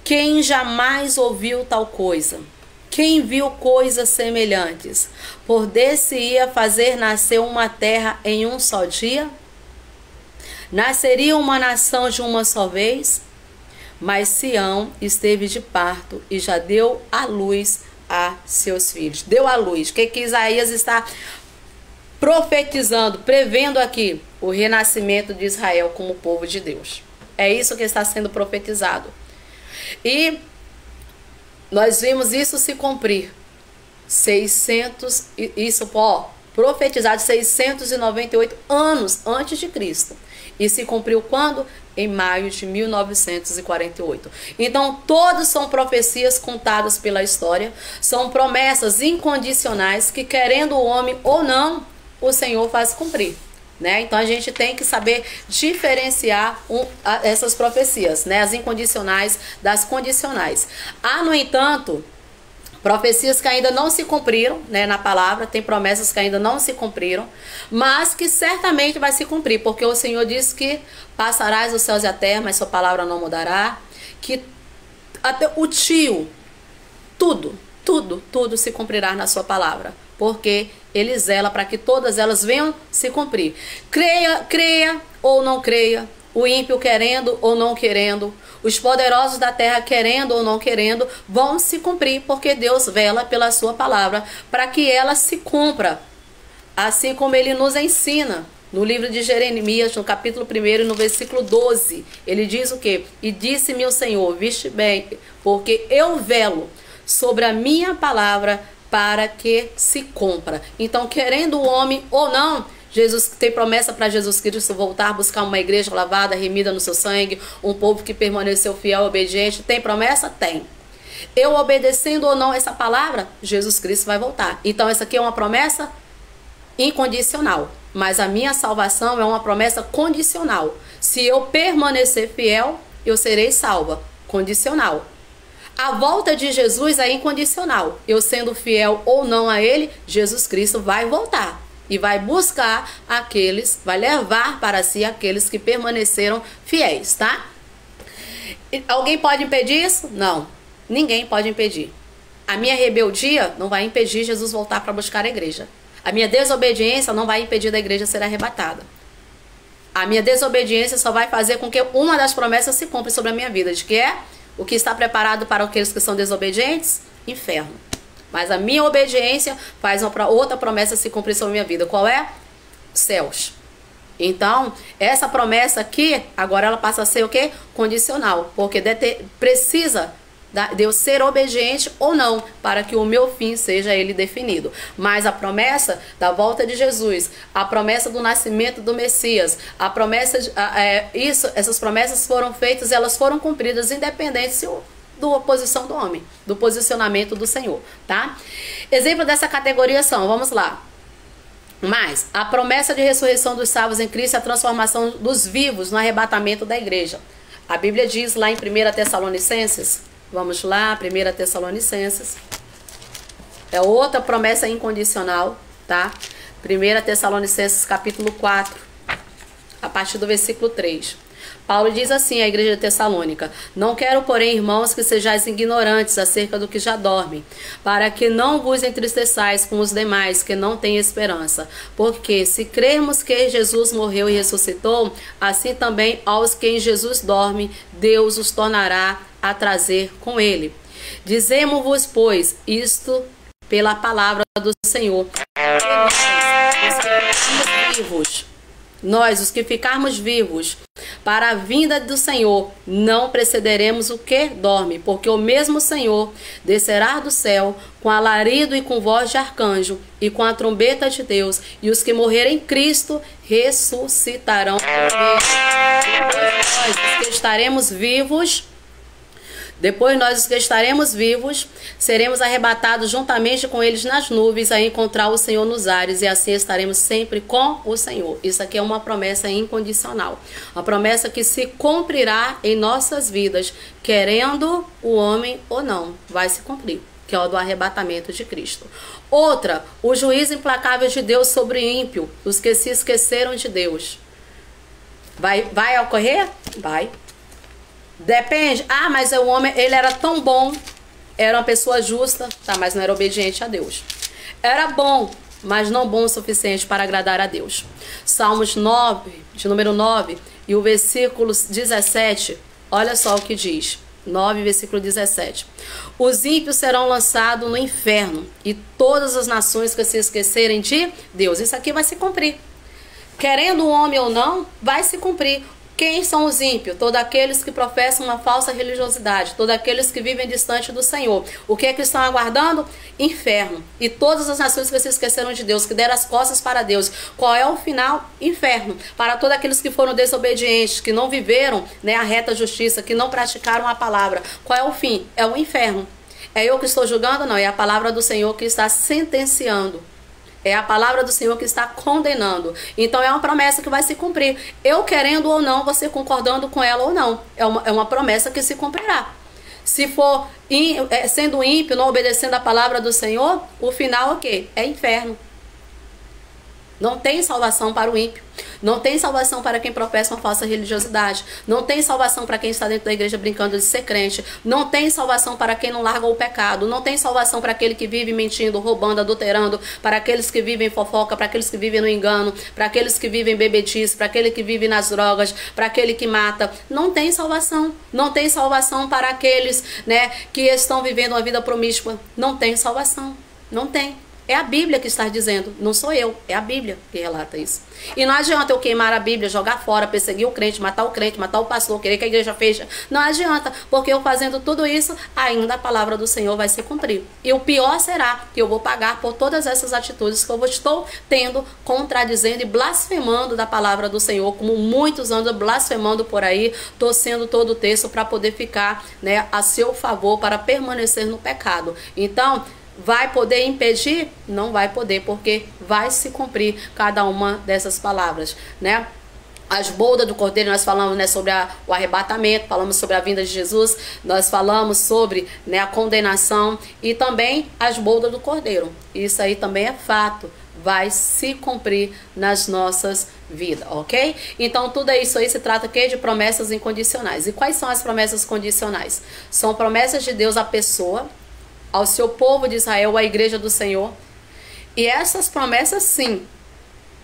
S1: Quem jamais ouviu tal coisa? Quem viu coisas semelhantes? Por-se-ia fazer nascer uma terra em um só dia? Nasceria uma nação de uma só vez? Mas Sião esteve de parto e já deu à luz a seus filhos. Deu à luz. O que Isaías está profetizando, prevendo aqui? O renascimento de Israel como povo de Deus. É isso que está sendo profetizado. E nós vimos isso se cumprir. 600, isso profetizado 698 anos antes de Cristo. E se cumpriu quando? Em maio de 1948. Então, todos são profecias contadas pela história, são promessas incondicionais que, querendo o homem ou não, o Senhor faz cumprir. Né? Então a gente tem que saber diferenciar essas profecias, né? As incondicionais das condicionais. Há, no entanto, profecias que ainda não se cumpriram, né, na palavra, tem promessas que ainda não se cumpriram, mas que certamente vai se cumprir, porque o Senhor disse que passarás os céus e a terra, mas sua palavra não mudará, que até o tio, tudo se cumprirá na sua palavra, porque ele zela para que todas elas venham se cumprir. Creia ou não creia, o ímpio querendo ou não querendo, os poderosos da terra querendo ou não querendo, vão se cumprir, porque Deus vela pela sua palavra para que ela se cumpra, assim como ele nos ensina no livro de Jeremias, no capítulo 1, no versículo 12, ele diz o quê? E disse-me o Senhor, viste bem, porque eu velo sobre a minha palavra para que se cumpra. Então, querendo o homem ou não, Jesus tem promessa para Jesus Cristo voltar, buscar uma igreja lavada, remida no seu sangue, um povo que permaneceu fiel e obediente. Tem promessa? Tem. Eu obedecendo ou não essa palavra, Jesus Cristo vai voltar. Então, essa aqui é uma promessa incondicional, mas a minha salvação é uma promessa condicional. Se eu permanecer fiel, eu serei salva. Condicional. A volta de Jesus é incondicional. Eu sendo fiel ou não a ele, Jesus Cristo vai voltar e vai buscar aqueles, vai levar para si aqueles que permaneceram fiéis, tá? Alguém pode impedir isso? Não. Ninguém pode impedir. A minha rebeldia não vai impedir Jesus voltar para buscar a igreja. A minha desobediência não vai impedir da igreja ser arrebatada. A minha desobediência só vai fazer com que uma das promessas se cumpra sobre a minha vida, de que é o que está preparado para aqueles que são desobedientes? Inferno. Mas a minha obediência faz outra promessa se cumprir sobre a minha vida. Qual é? Céus. Então, essa promessa aqui, agora ela passa a ser o quê? Condicional. Porque precisa de eu ser obediente ou não, para que o meu fim seja ele definido. Mas a promessa da volta de Jesus, a promessa do nascimento do Messias, a promessa essas promessas foram feitas, elas foram cumpridas, independente da oposição do homem, do posicionamento do Senhor, tá? Exemplo dessa categoria são, vamos lá, mas a promessa de ressurreição dos salvos em Cristo, a transformação dos vivos no arrebatamento da igreja. A Bíblia diz lá em 1 Tessalonicenses, vamos lá, 1 Tessalonicenses. É outra promessa incondicional, tá? 1 Tessalonicenses capítulo 4, a partir do versículo 3. Paulo diz assim à igreja de Tessalônica: não quero, porém, irmãos, que sejais ignorantes acerca do que já dormem, para que não vos entristeçais com os demais que não têm esperança. Porque se crermos que Jesus morreu e ressuscitou, assim também aos que em Jesus dormem, Deus os tornará a trazer com ele. Dizemos-vos, pois, isto pela palavra do Senhor, nós, os que ficarmos vivos, para a vinda do Senhor, não precederemos o que dorme, porque o mesmo Senhor descerá do céu com alarido e com voz de arcanjo e com a trombeta de Deus, e os que morrerem em Cristo ressuscitarão primeiro. Depois nós, os que estaremos vivos, depois nós, os que estaremos vivos, seremos arrebatados juntamente com eles nas nuvens a encontrar o Senhor nos ares, e assim estaremos sempre com o Senhor. Isso aqui é uma promessa incondicional. Uma promessa que se cumprirá em nossas vidas, querendo o homem ou não, vai se cumprir, que é o do arrebatamento de Cristo. Outra, o juízo implacável de Deus sobre o ímpio, os que se esqueceram de Deus. Vai ocorrer? Vai. Depende. Ah, mas o homem, ele era tão bom, era uma pessoa justa, tá, mas não era obediente a Deus. Era bom, mas não bom o suficiente para agradar a Deus. Salmos 9, de número 9, e o versículo 17, olha só o que diz. 9, versículo 17. Os ímpios serão lançados no inferno, e todas as nações que se esquecerem de Deus. Isso aqui vai se cumprir. Querendo o homem ou não, vai se cumprir. Quem são os ímpios? Todos aqueles que professam uma falsa religiosidade, todos aqueles que vivem distante do Senhor. O que é que estão aguardando? Inferno. E todas as nações que se esqueceram de Deus, que deram as costas para Deus. Qual é o final? Inferno. Para todos aqueles que foram desobedientes, que não viveram, né, a reta justiça, que não praticaram a palavra. Qual é o fim? É o inferno. É eu que estou julgando? Não, é a palavra do Senhor que está sentenciando. É a palavra do Senhor que está condenando. Então é uma promessa que vai se cumprir. Eu querendo ou não, você concordando com ela ou não. É uma promessa que se cumprirá. Se for sendo ímpio, não obedecendo a palavra do Senhor, o final é o quê? É inferno. Não tem salvação para o ímpio. Não tem salvação para quem professa uma falsa religiosidade. Não tem salvação para quem está dentro da igreja brincando de ser crente. Não tem salvação para quem não larga o pecado. Não tem salvação para aquele que vive mentindo, roubando, adulterando. Para aqueles que vivem em fofoca, para aqueles que vivem no engano, para aqueles que vivem em bebedice, para aquele que vive nas drogas, para aquele que mata. Não tem salvação. Não tem salvação para aqueles, né, que estão vivendo uma vida promíscua. Não tem salvação. Não tem. É a Bíblia que está dizendo, não sou eu, é a Bíblia que relata isso. E não adianta eu queimar a Bíblia, jogar fora, perseguir o crente, matar o pastor, querer que a igreja feche. Não adianta, porque eu fazendo tudo isso, ainda a palavra do Senhor vai se cumprir. E o pior será que eu vou pagar por todas essas atitudes que eu estou tendo, contradizendo e blasfemando da palavra do Senhor, como muitos andam blasfemando por aí, torcendo todo o texto para poder ficar, né, a seu favor, para permanecer no pecado. Então, vai poder impedir? Não vai poder, porque vai se cumprir cada uma dessas palavras, né? As bodas do Cordeiro, nós falamos, né, sobre o arrebatamento, falamos sobre a vinda de Jesus, nós falamos sobre, né, a condenação e também as bodas do Cordeiro. Isso aí também é fato, vai se cumprir nas nossas vidas, ok? Então tudo isso aí se trata aqui de promessas incondicionais. E quais são as promessas condicionais? São promessas de Deus à pessoa, ao seu povo de Israel, à igreja do Senhor. E essas promessas, sim,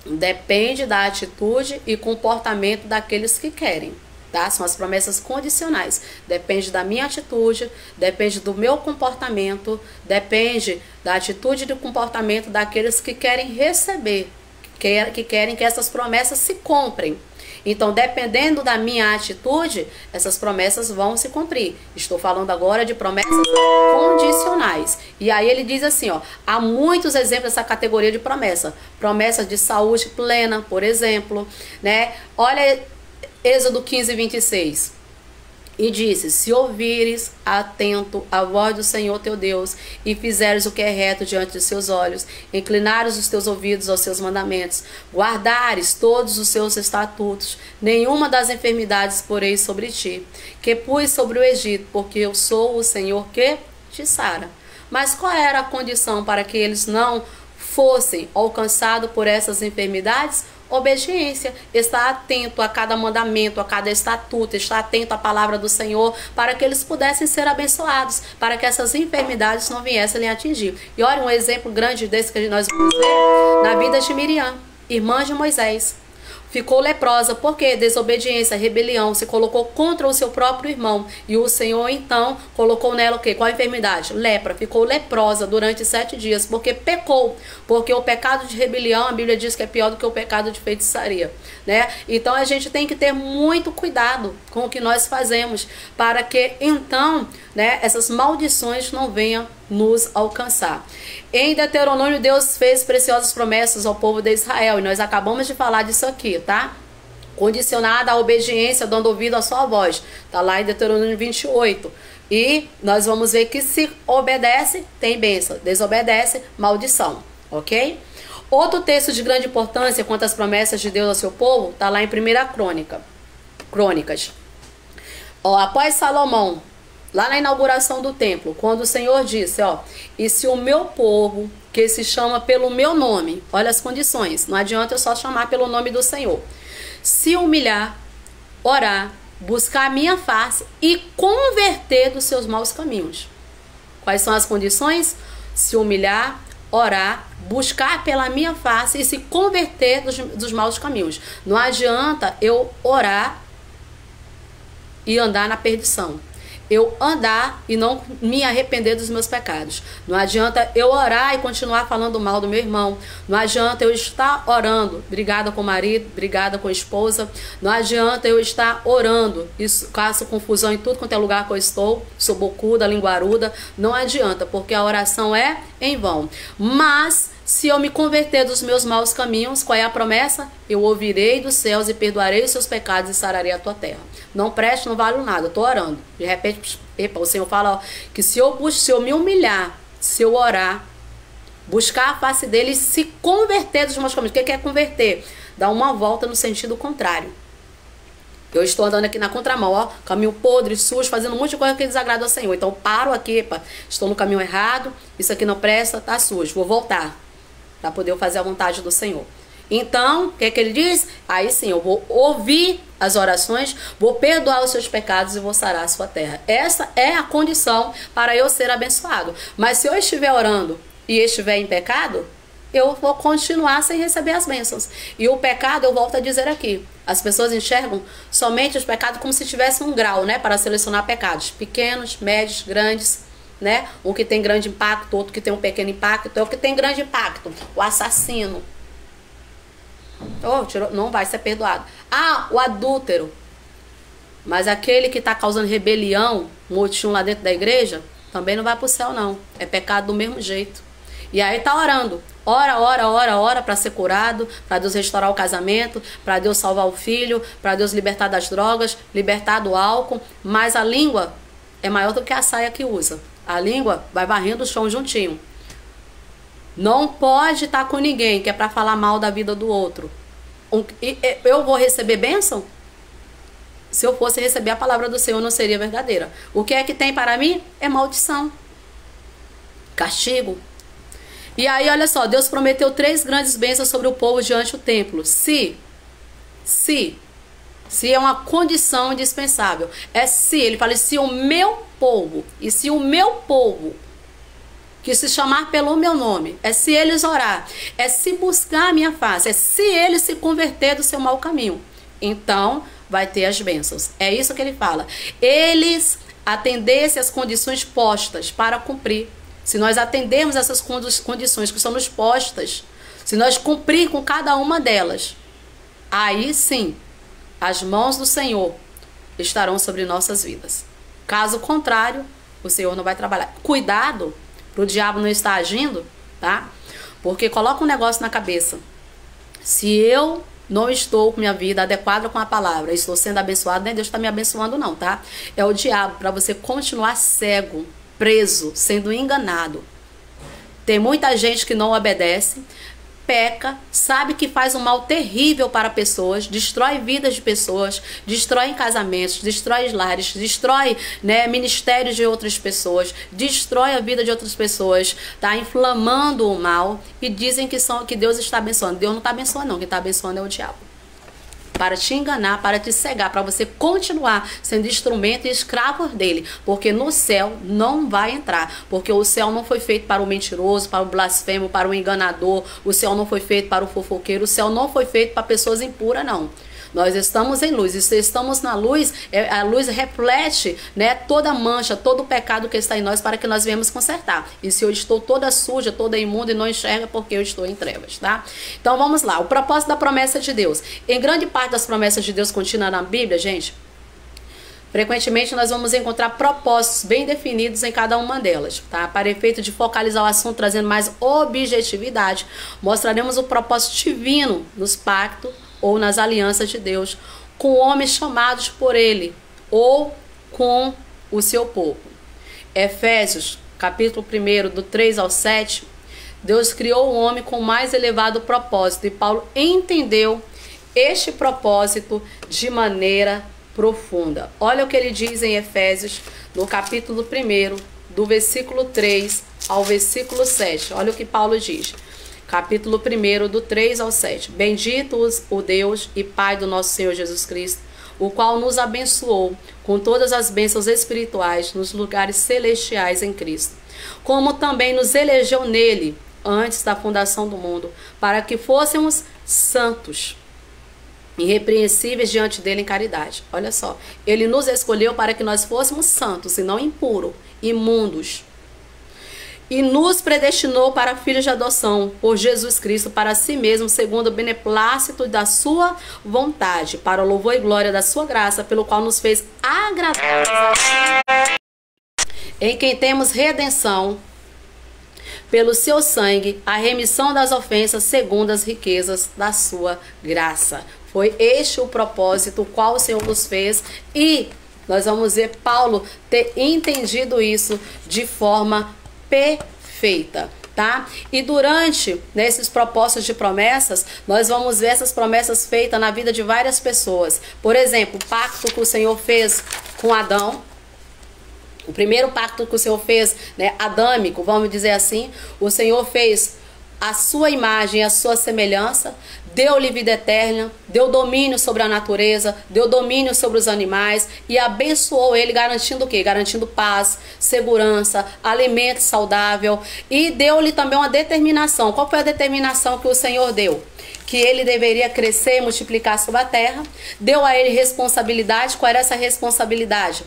S1: depende da atitude e comportamento daqueles que querem, tá? São as promessas condicionais. Depende da minha atitude, depende do meu comportamento, depende da atitude e do comportamento daqueles que querem receber, que querem que essas promessas se comprem. Então, dependendo da minha atitude, essas promessas vão se cumprir. Estou falando agora de promessas condicionais. E aí ele diz assim, ó, há muitos exemplos dessa categoria de promessa. Promessas de saúde plena, por exemplo, né? Olha Êxodo 15, 26. E disse, se ouvires atento a voz do Senhor teu Deus, e fizeres o que é reto diante de seus olhos, inclinares os teus ouvidos aos seus mandamentos, guardares todos os seus estatutos, nenhuma das enfermidades porei sobre ti, que pus sobre o Egito, porque eu sou o Senhor que te sara. Mas qual era a condição para que eles não fossem alcançados por essas enfermidades? Obediência, estar atento a cada mandamento, a cada estatuto, estar atento à palavra do Senhor, para que eles pudessem ser abençoados, para que essas enfermidades não viessem lhe atingir. E olha um exemplo grande desse que nós vamos ver na vida de Miriam, irmã de Moisés. Ficou leprosa, porque desobediência, rebelião, se colocou contra o seu próprio irmão. E o Senhor, então, colocou nela o quê? Qual a enfermidade? Lepra. Ficou leprosa durante 7 dias, porque pecou. Porque o pecado de rebelião, a Bíblia diz que é pior do que o pecado de feitiçaria, né? Então, a gente tem que ter muito cuidado com o que nós fazemos, para que, então, né, essas maldições não venham nos alcançar. Em Deuteronômio, Deus fez preciosas promessas ao povo de Israel, e nós acabamos de falar disso aqui, tá? Condicionada à obediência, dando ouvido à sua voz. Tá lá em Deuteronômio 28. E nós vamos ver que se obedece, tem bênção. Desobedece, maldição. Ok? Outro texto de grande importância quanto às promessas de Deus ao seu povo, tá lá em 1 Crônicas. Ó, após Salomão, lá na inauguração do templo, quando o Senhor disse, ó, e se o meu povo, que se chama pelo meu nome, olha as condições, não adianta eu só chamar pelo nome do Senhor, se humilhar, orar, buscar a minha face e converter dos seus maus caminhos. Quais são as condições? Se humilhar, orar, buscar pela minha face e se converter dos maus caminhos. Não adianta eu orar e andar na perdição. eu andar e não me arrepender dos meus pecados. Não adianta eu orar e continuar falando mal do meu irmão. Não adianta eu estar orando, brigada com o marido, brigada com a esposa. Não adianta eu estar orando e faço confusão em tudo quanto é lugar que eu estou. Sou bocuda, linguaruda. Não adianta, porque a oração é em vão. Mas se eu me converter dos meus maus caminhos, qual é a promessa? Eu ouvirei dos céus e perdoarei os seus pecados e sararei a tua terra. Não preste, não vale nada, eu estou orando. De repente, epa, o Senhor fala ó, que se eu me humilhar, se eu orar, buscar a face dele e se converter dos meus caminhos. O que é converter? Dar uma volta no sentido contrário. Eu estou andando aqui na contramão, ó, caminho podre, sujo, fazendo um monte de coisa que desagrada ao Senhor. Então eu paro aqui, epa, estou no caminho errado, isso aqui não presta, tá sujo, vou voltar. Para poder eu fazer a vontade do Senhor. Então, o que é que ele diz? Aí sim, eu vou ouvir as orações, vou perdoar os seus pecados e vou sarar a sua terra. Essa é a condição para eu ser abençoado. Mas se eu estiver orando e estiver em pecado, eu vou continuar sem receber as bênçãos. E o pecado, eu volto a dizer aqui, as pessoas enxergam somente os pecados como se tivesse um grau, né, para selecionar pecados. Pequenos, médios, grandes, né? Um que tem grande impacto, outro que tem um pequeno impacto. É o que tem grande impacto, o assassino. Não vai ser perdoado. Ah, o adúltero. Mas aquele que está causando rebelião, motim lá dentro da igreja, também não vai para o céu não. É pecado do mesmo jeito. E aí tá orando. Ora para ser curado, para Deus restaurar o casamento, para Deus salvar o filho, para Deus libertar das drogas, libertar do álcool. Mas a língua é maior do que a saia que usa. A língua vai varrendo o chão juntinho. Não pode estar com ninguém que é para falar mal da vida do outro. Eu vou receber bênção? Se eu fosse receber a palavra do Senhor, não seria verdadeira. O que é que tem para mim? É maldição. Castigo. E aí, olha só, Deus prometeu 3 grandes bênçãos sobre o povo diante do templo. Se é uma condição indispensável. É se, ele fala, se o meu povo, e se o meu povo, que se chamar pelo meu nome, é se eles orar, é se buscar a minha face, é se eles se converter do seu mau caminho, então vai ter as bênçãos. É isso que ele fala. Eles atendessem as condições postas para cumprir. Se nós atendermos essas condições que são nos postas, se nós cumprir com cada uma delas, aí sim, as mãos do Senhor estarão sobre nossas vidas. Caso contrário, o Senhor não vai trabalhar. Cuidado para o diabo não estar agindo, tá? Porque coloca um negócio na cabeça. Se eu não estou com minha vida adequada com a palavra, estou sendo abençoado, nem Deus está me abençoando não, tá? É o diabo para você continuar cego, preso, sendo enganado. Tem muita gente que não obedece, peca, sabe que faz um mal terrível para pessoas, destrói vidas de pessoas, destrói casamentos, destrói lares, destrói, né, ministérios de outras pessoas, destrói a vida de outras pessoas, tá inflamando o mal e dizem que Deus está abençoando. Deus não está abençoando não, quem está abençoando é o diabo. Para te enganar, para te cegar, para você continuar sendo instrumento e escravo dele, porque no céu não vai entrar, porque o céu não foi feito para o mentiroso, para o blasfemo, para o enganador, o céu não foi feito para o fofoqueiro, o céu não foi feito para pessoas impuras não. Nós estamos em luz, e se estamos na luz, a luz reflete, né, toda mancha, todo o pecado que está em nós para que nós venhamos consertar. E se eu estou toda suja, toda imunda e não enxerga, porque eu estou em trevas, tá? Então vamos lá, o propósito da promessa de Deus. Em grande parte das promessas de Deus contidas na Bíblia, gente, frequentemente nós vamos encontrar propósitos bem definidos em cada uma delas, tá? Para efeito de focalizar o assunto, trazendo mais objetividade, mostraremos o propósito divino nos pactos ou nas alianças de Deus com homens chamados por ele ou com o seu povo. Efésios, capítulo 1, do 3 ao 7, Deus criou o homem com mais elevado propósito e Paulo entendeu este propósito de maneira profunda. Olha o que ele diz em Efésios, no capítulo 1, do versículo 3 ao versículo 7. Olha o que Paulo diz. Capítulo 1, do 3 ao 7. Bendito o Deus e Pai do nosso Senhor Jesus Cristo, o qual nos abençoou com todas as bênçãos espirituais nos lugares celestiais em Cristo, como também nos elegeu nele antes da fundação do mundo, para que fôssemos santos irrepreensíveis diante dele em caridade. Olha só, ele nos escolheu para que nós fôssemos santos e não impuros, imundos. E nos predestinou para filhos de adoção por Jesus Cristo para si mesmo, segundo o beneplácito da sua vontade, para o louvor e glória da sua graça, pelo qual nos fez agradáveis a Deus, em quem temos redenção pelo seu sangue, a remissão das ofensas segundo as riquezas da sua graça. Foi este o propósito o qual o Senhor nos fez, e nós vamos ver Paulo ter entendido isso de forma perfeita, tá? E durante esses propósitos de promessas, nós vamos ver essas promessas feitas na vida de várias pessoas. Por exemplo, o pacto que o Senhor fez com Adão. O primeiro pacto que o Senhor fez, adâmico, vamos dizer assim, o Senhor fez a sua imagem, a sua semelhança, deu-lhe vida eterna, deu domínio sobre a natureza, deu domínio sobre os animais e abençoou ele, garantindo o quê? Garantindo paz, segurança, alimento saudável, e deu-lhe também uma determinação. Qual foi a determinação que o Senhor deu? Que ele deveria crescer e multiplicar sobre a terra. Deu a ele responsabilidade. Qual era essa responsabilidade?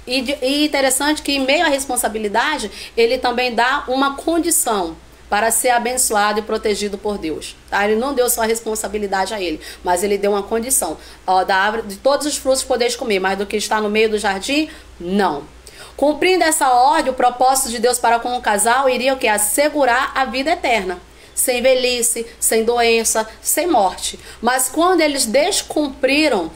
S1: E interessante que em meio à responsabilidade, ele também dá uma condição para ser abençoado e protegido por Deus, tá? Ele não deu só a responsabilidade a ele, mas ele deu uma condição. Da árvore, de todos os frutos podeis comer, mas do que está no meio do jardim, não. Cumprindo essa ordem, o propósito de Deus para com o casal iria o quê? Assegurar a vida eterna, sem velhice, sem doença, sem morte. Mas quando eles descumpriram,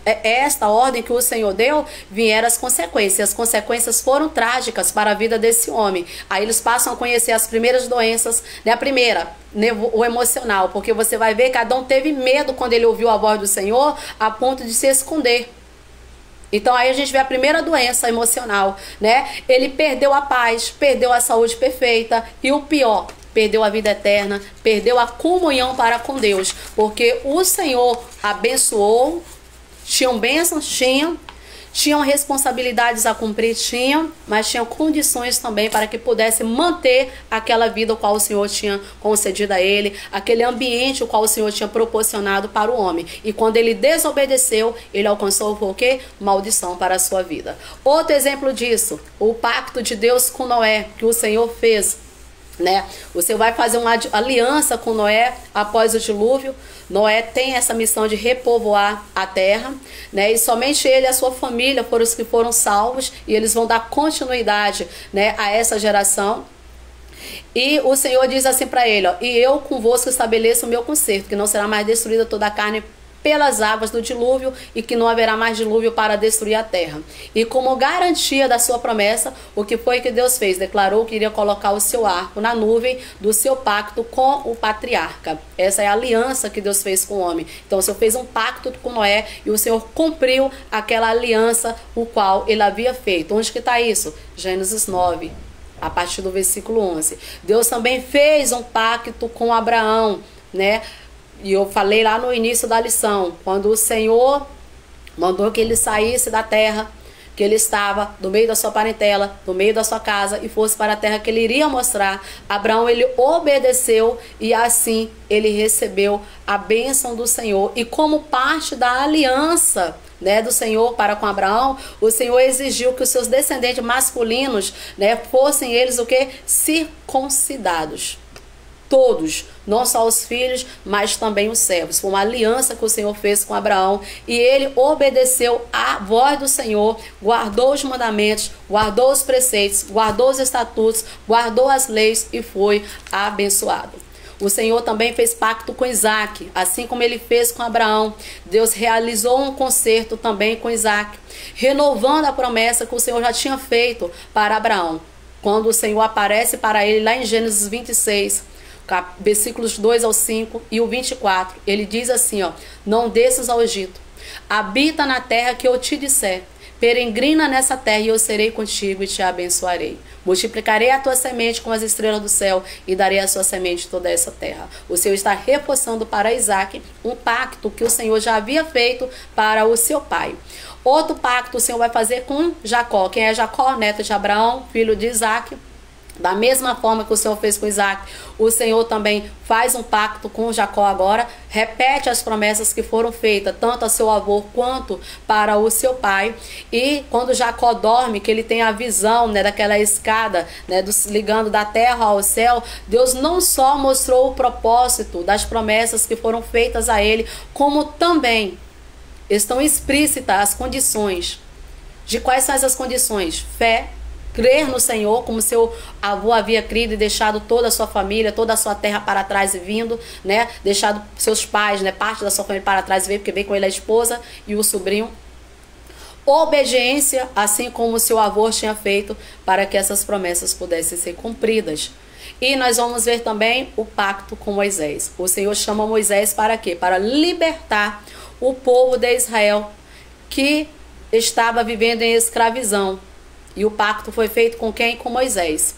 S1: esta ordem que o Senhor deu, vieram as consequências. As consequências foram trágicas para a vida desse homem. Aí eles passam a conhecer as primeiras doenças. A primeira, o emocional, porque você vai ver que Adão teve medo quando ele ouviu a voz do Senhor, a ponto de se esconder. Então aí a gente vê a primeira doença emocional, Ele perdeu a paz, perdeu a saúde perfeita, e o pior, perdeu a vida eterna, perdeu a comunhão para com Deus, porque o Senhor abençoou, tinham bênçãos, tinham responsabilidades a cumprir, mas tinham condições também para que pudesse manter aquela vida o qual o Senhor tinha concedido a ele, aquele ambiente o qual o Senhor tinha proporcionado para o homem. E quando ele desobedeceu, ele alcançou o quê? Maldição para a sua vida. Outro exemplo disso, o pacto de Deus com Noé, que o Senhor fez. Você vai fazer uma aliança com Noé após o dilúvio. Noé tem essa missão de repovoar a terra, e somente ele e a sua família foram os que foram salvos, e eles vão dar continuidade, a essa geração. E o Senhor diz assim para ele, e eu convosco estabeleço o meu concerto, que não será mais destruída toda a carne pelas águas do dilúvio, e que não haverá mais dilúvio para destruir a terra. E como garantia da sua promessa, o que foi que Deus fez? Declarou que iria colocar o seu arco na nuvem do seu pacto com o patriarca. Essa é a aliança que Deus fez com o homem. Então o Senhor fez um pacto com Noé, e o Senhor cumpriu aquela aliança o qual ele havia feito. Onde que está isso? Gênesis 9. A partir do versículo 11. Deus também fez um pacto com Abraão, E eu falei lá no início da lição, quando o Senhor mandou que ele saísse da terra que ele estava, do meio da sua parentela, do meio da sua casa, e fosse para a terra que ele iria mostrar, Abraão, ele obedeceu, e assim ele recebeu a bênção do Senhor. E como parte da aliança, do Senhor para com Abraão, o Senhor exigiu que os seus descendentes masculinos, fossem eles o quê? Circuncidados. Todos, não só os filhos, mas também os servos. Foi uma aliança que o Senhor fez com Abraão, e ele obedeceu à voz do Senhor, guardou os mandamentos, guardou os preceitos, guardou os estatutos, guardou as leis e foi abençoado. O Senhor também fez pacto com Isaac, assim como ele fez com Abraão. Deus realizou um concerto também com Isaac, renovando a promessa que o Senhor já tinha feito para Abraão. Quando o Senhor aparece para ele lá em Gênesis 26, versículos 2 ao 5 e o 24, ele diz assim, não desças ao Egito, habita na terra que eu te disser, peregrina nessa terra e eu serei contigo e te abençoarei. Multiplicarei a tua semente como as estrelas do céu e darei a sua semente toda essa terra. O Senhor está reforçando para Isaac um pacto que o Senhor já havia feito para o seu pai. Outro pacto o Senhor vai fazer com Jacó. Quem é Jacó? Neto de Abraão, filho de Isaac. Da mesma forma que o Senhor fez com Isaac, o Senhor também faz um pacto com Jacó agora, repete as promessas que foram feitas, tanto a seu avô quanto para o seu pai. E quando Jacó dorme, que ele tem a visão, né, daquela escada, né, ligando da terra ao céu, Deus não só mostrou o propósito das promessas que foram feitas a ele, como também estão explícitas as condições. De quais são essas condições? Fé, crer no Senhor, como seu avô havia crido e deixado toda a sua família, toda a sua terra para trás e vindo, né? Deixado seus pais, né? Parte da sua família para trás e veio, porque veio com ele a esposa e o sobrinho. Obediência, assim como seu avô tinha feito, para que essas promessas pudessem ser cumpridas. E nós vamos ver também o pacto com Moisés. O Senhor chama Moisés para quê? Para libertar o povo de Israel que estava vivendo em escravidão. E o pacto foi feito com quem? Com Moisés.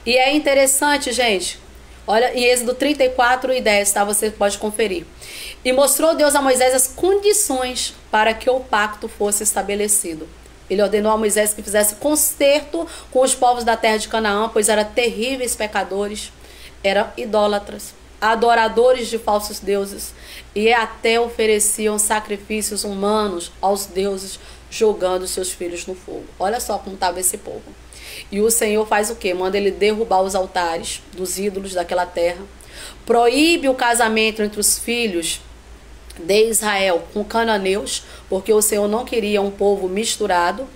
S1: E é interessante, gente. Olha, em Êxodo 34:10, tá? Você pode conferir. E mostrou Deus a Moisés as condições para que o pacto fosse estabelecido. Ele ordenou a Moisés que fizesse concerto com os povos da terra de Canaã, pois eram terríveis pecadores, eram idólatras, adoradores de falsos deuses, e até ofereciam sacrifícios humanos aos deuses, jogando seus filhos no fogo. Olha só como estava esse povo. E o Senhor faz o quê? Manda ele derrubar os altares dos ídolos daquela terra. Proíbe o casamento entre os filhos de Israel com cananeus, porque o Senhor não queria um povo misturado.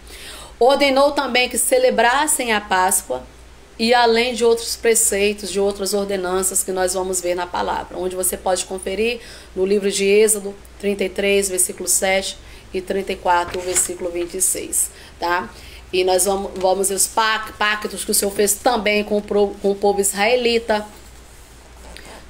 S1: Ordenou também que celebrassem a Páscoa, e além de outros preceitos, de outras ordenanças que nós vamos ver na palavra, onde você pode conferir no livro de Êxodo 33, versículo 7, e 34, versículo 26, tá? E nós vamos ver os pactos que o Senhor fez também com o povo israelita,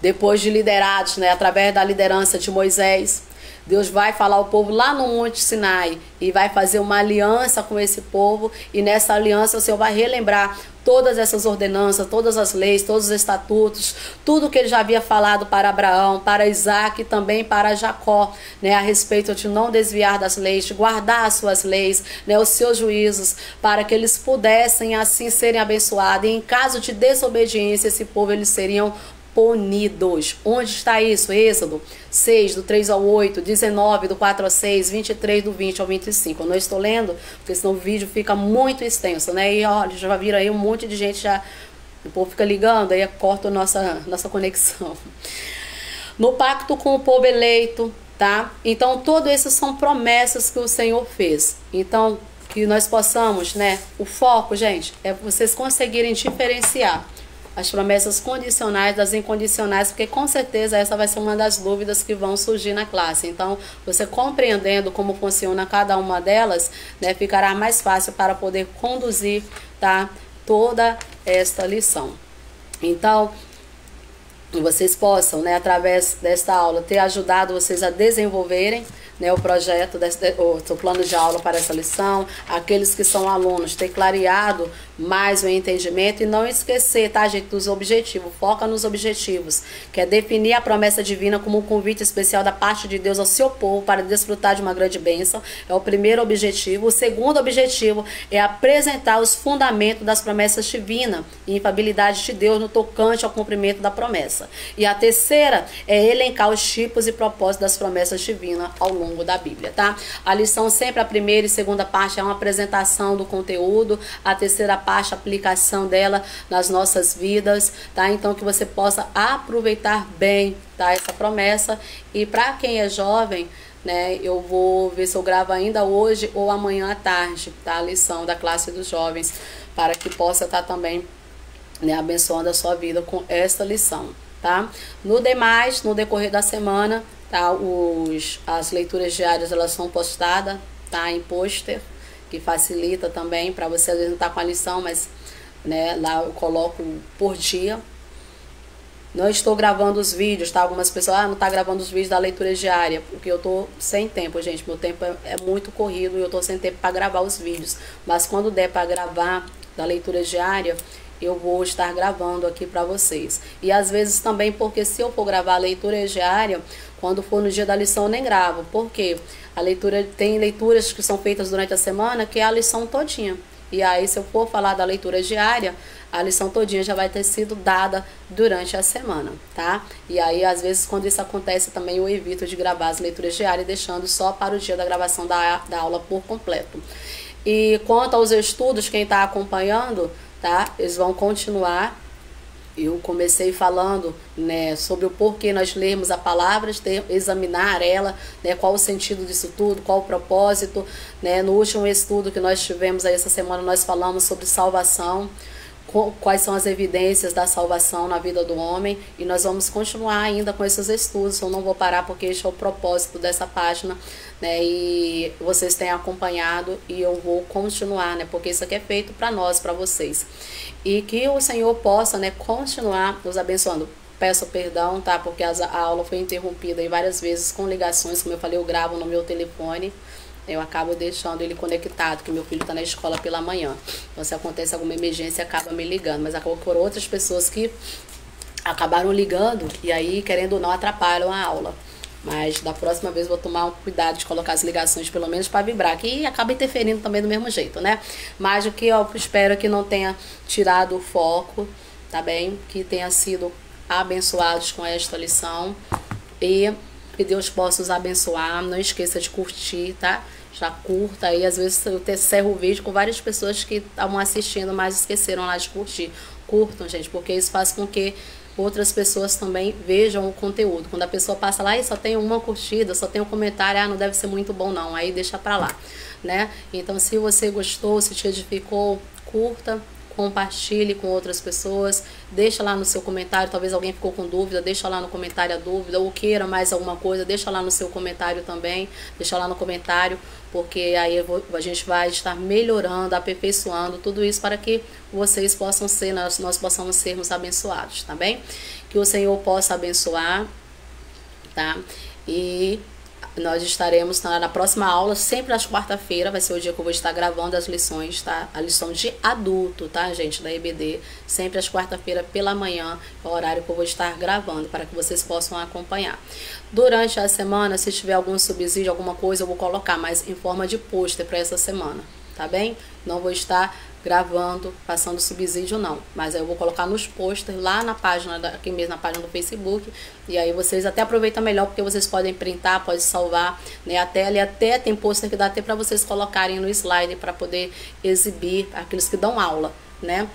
S1: depois de liderados, né, através da liderança de Moisés. Deus vai falar ao povo lá no Monte Sinai e vai fazer uma aliança com esse povo, e nessa aliança o Senhor vai relembrar todas essas ordenanças, todas as leis, todos os estatutos, tudo que ele já havia falado para Abraão, para Isaac e também para Jacó, né, a respeito de não desviar das leis, de guardar as suas leis, né, os seus juízos, para que eles pudessem assim serem abençoados. E em caso de desobediência, esse povo eles seriam punidos. Onde está isso? Êxodo 6, do 3 ao 8, 19, do 4 ao 6, 23, do 20 ao 25. Eu não estou lendo, porque senão o vídeo fica muito extenso, né? E olha, já viram aí um monte de gente, já o povo fica ligando, aí corta a nossa conexão. No pacto com o povo eleito, tá? Então, todas essas são promessas que o Senhor fez. Então, que nós possamos, né? O foco, gente, é vocês conseguirem diferenciar as promessas condicionais das incondicionais, porque com certeza essa vai ser uma das dúvidas que vão surgir na classe. Então, você compreendendo como funciona cada uma delas, né, ficará mais fácil para poder conduzir, tá, toda esta lição. Então, vocês possam, né, através desta aula, ter ajudado vocês a desenvolverem, né, o projeto, o plano de aula para essa lição, aqueles que são alunos, ter clareado mais o entendimento e não esquecer, tá, gente, dos objetivos. Foca nos objetivos, que é definir a promessa divina como um convite especial da parte de Deus ao seu povo para desfrutar de uma grande bênção. É o primeiro objetivo. O segundo objetivo é apresentar os fundamentos das promessas divinas e infabilidade de Deus no tocante ao cumprimento da promessa. E a terceira é elencar os tipos e propósitos das promessas divinas ao longo da Bíblia, tá? A lição sempre, a primeira e segunda parte é uma apresentação do conteúdo, a terceira parte, a aplicação dela nas nossas vidas, tá? Então que você possa aproveitar bem, tá, essa promessa. E para quem é jovem, né, eu vou ver se eu gravo ainda hoje ou amanhã à tarde, tá? A lição da classe dos jovens, para que possa estar também, né, abençoando a sua vida com esta lição, tá? No demais, no decorrer da semana, tá, as leituras diárias elas são postadas, tá, em pôster, que facilita também para você, às vezes não tá com a lição, mas, né, lá eu coloco por dia. Não estou gravando os vídeos, tá? Algumas pessoas, não tá gravando os vídeos da leitura diária, porque eu tô sem tempo, gente. Meu tempo é muito corrido e eu tô sem tempo para gravar os vídeos. Mas quando der para gravar da leitura diária, eu vou estar gravando aqui para vocês. E às vezes também, porque se eu for gravar a leitura diária, quando for no dia da lição eu nem gravo. Por quê? A leitura, tem leituras que são feitas durante a semana, que é a lição todinha. E aí, se eu for falar da leitura diária, a lição todinha já vai ter sido dada durante a semana, tá? E aí, às vezes, quando isso acontece também, eu evito de gravar as leituras diárias, deixando só para o dia da gravação da aula por completo. E quanto aos estudos, quem está acompanhando, tá? Eles vão continuar. Eu comecei falando, né, sobre o porquê nós lermos a palavra, examinar ela, né, qual o sentido disso tudo, qual o propósito, né? No último estudo que nós tivemos aí essa semana, nós falamos sobre salvação, quais são as evidências da salvação na vida do homem, e nós vamos continuar ainda com esses estudos. Eu não vou parar porque este é o propósito dessa página, né, e vocês têm acompanhado e eu vou continuar, né, porque isso aqui é feito para nós, para vocês, e que o Senhor possa, né, continuar nos abençoando. Peço perdão, tá, porque a aula foi interrompida aí várias vezes com ligações, como eu falei, eu gravo no meu telefone. Eu acabo deixando ele conectado, que meu filho está na escola pela manhã. Então, se acontece alguma emergência, acaba me ligando. Mas acabou por outras pessoas que acabaram ligando e aí, querendo ou não, atrapalham a aula. Mas da próxima vez vou tomar um cuidado de colocar as ligações pelo menos para vibrar, que acaba interferindo também do mesmo jeito, né? Mas o que eu espero que não tenha tirado o foco, tá bem? Que tenha sido abençoados com esta lição e que Deus possa os abençoar. Não esqueça de curtir, tá? Já curta aí, às vezes eu encerro o vídeo com várias pessoas que estavam assistindo, mas esqueceram lá de curtir. Curtam, gente, porque isso faz com que outras pessoas também vejam o conteúdo. Quando a pessoa passa lá e só tem uma curtida, só tem um comentário, ah, não deve ser muito bom não, aí deixa pra lá, né? Então, se você gostou, se te edificou, curta, compartilhe com outras pessoas, deixa lá no seu comentário, talvez alguém ficou com dúvida, deixa lá no comentário a dúvida, ou queira mais alguma coisa, deixa lá no seu comentário também, deixa lá no comentário, porque aí a gente vai estar melhorando, aperfeiçoando tudo isso para que vocês possam ser, nós possamos sermos abençoados, tá bem? Que o Senhor possa abençoar, tá? E nós estaremos na próxima aula, sempre às quarta-feira, vai ser o dia que eu vou estar gravando as lições, tá? A lição de adulto, tá, gente, da EBD, sempre às quarta-feira pela manhã, é o horário que eu vou estar gravando, para que vocês possam acompanhar. Durante a semana, se tiver algum subsídio, alguma coisa, eu vou colocar, mas em forma de pôster para essa semana, tá bem? Não vou estar gravando, passando subsídio não, mas aí eu vou colocar nos posters lá na página, aqui mesmo na página do Facebook, e aí vocês até aproveitam melhor, porque vocês podem printar, podem salvar, né, até tem pôster que dá até para vocês colocarem no slide para poder exibir aqueles que dão aula, né?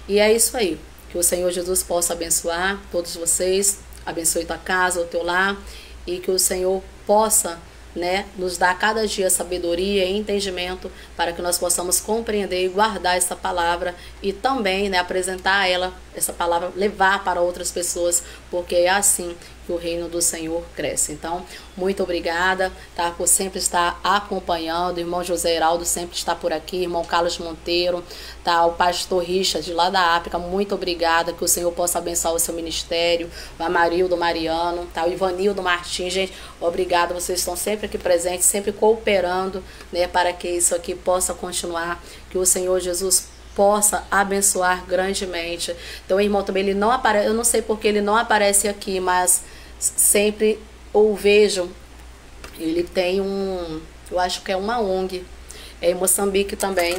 S1: E é isso aí, que o Senhor Jesus possa abençoar todos vocês, abençoe tua casa, o teu lar, e que o Senhor possa, né, nos dá cada dia sabedoria e entendimento para que nós possamos compreender e guardar essa palavra e também, né, apresentar ela, essa palavra, levar para outras pessoas, porque é assim que o reino do Senhor cresce. Então, muito obrigada, tá, por sempre estar acompanhando. O irmão José Heraldo sempre está por aqui, irmão Carlos Monteiro, tá, o pastor Richard lá da África, muito obrigada, que o Senhor possa abençoar o seu ministério, o Amarildo Mariano, tá, o Ivanildo Martins, gente, obrigada, vocês estão sempre aqui presentes, sempre cooperando, né, para que isso aqui possa continuar, que o Senhor Jesus possa abençoar grandemente. Então, o irmão também, ele não aparece, eu não sei porque ele não aparece aqui, mas sempre o vejo, ele tem eu acho que é uma ONG, é em Moçambique também,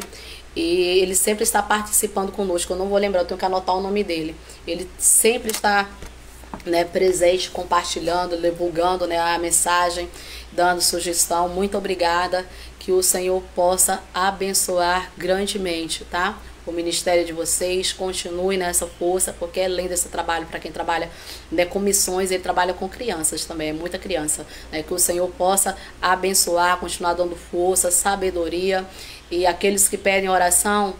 S1: e ele sempre está participando conosco, eu não vou lembrar, eu tenho que anotar o nome dele, ele sempre está, né, presente, compartilhando, divulgando, né, a mensagem, dando sugestão. Muito obrigada, que o Senhor possa abençoar grandemente, tá? O ministério de vocês, continue nessa força, porque além desse trabalho, para quem trabalha, né, com missões, ele trabalha com crianças também, é muita criança, né, que o Senhor possa abençoar, continuar dando força, sabedoria, e aqueles que pedem oração,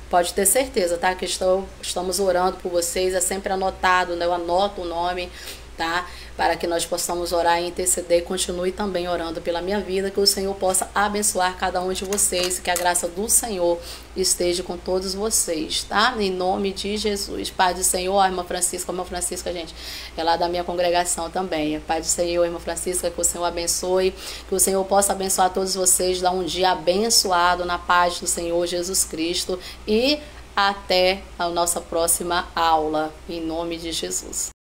S1: pode ter certeza, tá? Que estamos orando por vocês, é sempre anotado, né? Eu anoto o nome, tá? Para que nós possamos orar e interceder. Continue também orando pela minha vida, que o Senhor possa abençoar cada um de vocês e que a graça do Senhor esteja com todos vocês, tá? Em nome de Jesus. Pai do Senhor, a irmã Francisca, gente, é lá da minha congregação também. Pai do Senhor, irmã Francisca, que o Senhor abençoe, que o Senhor possa abençoar todos vocês, dar um dia abençoado na paz do Senhor Jesus Cristo e até a nossa próxima aula, em nome de Jesus.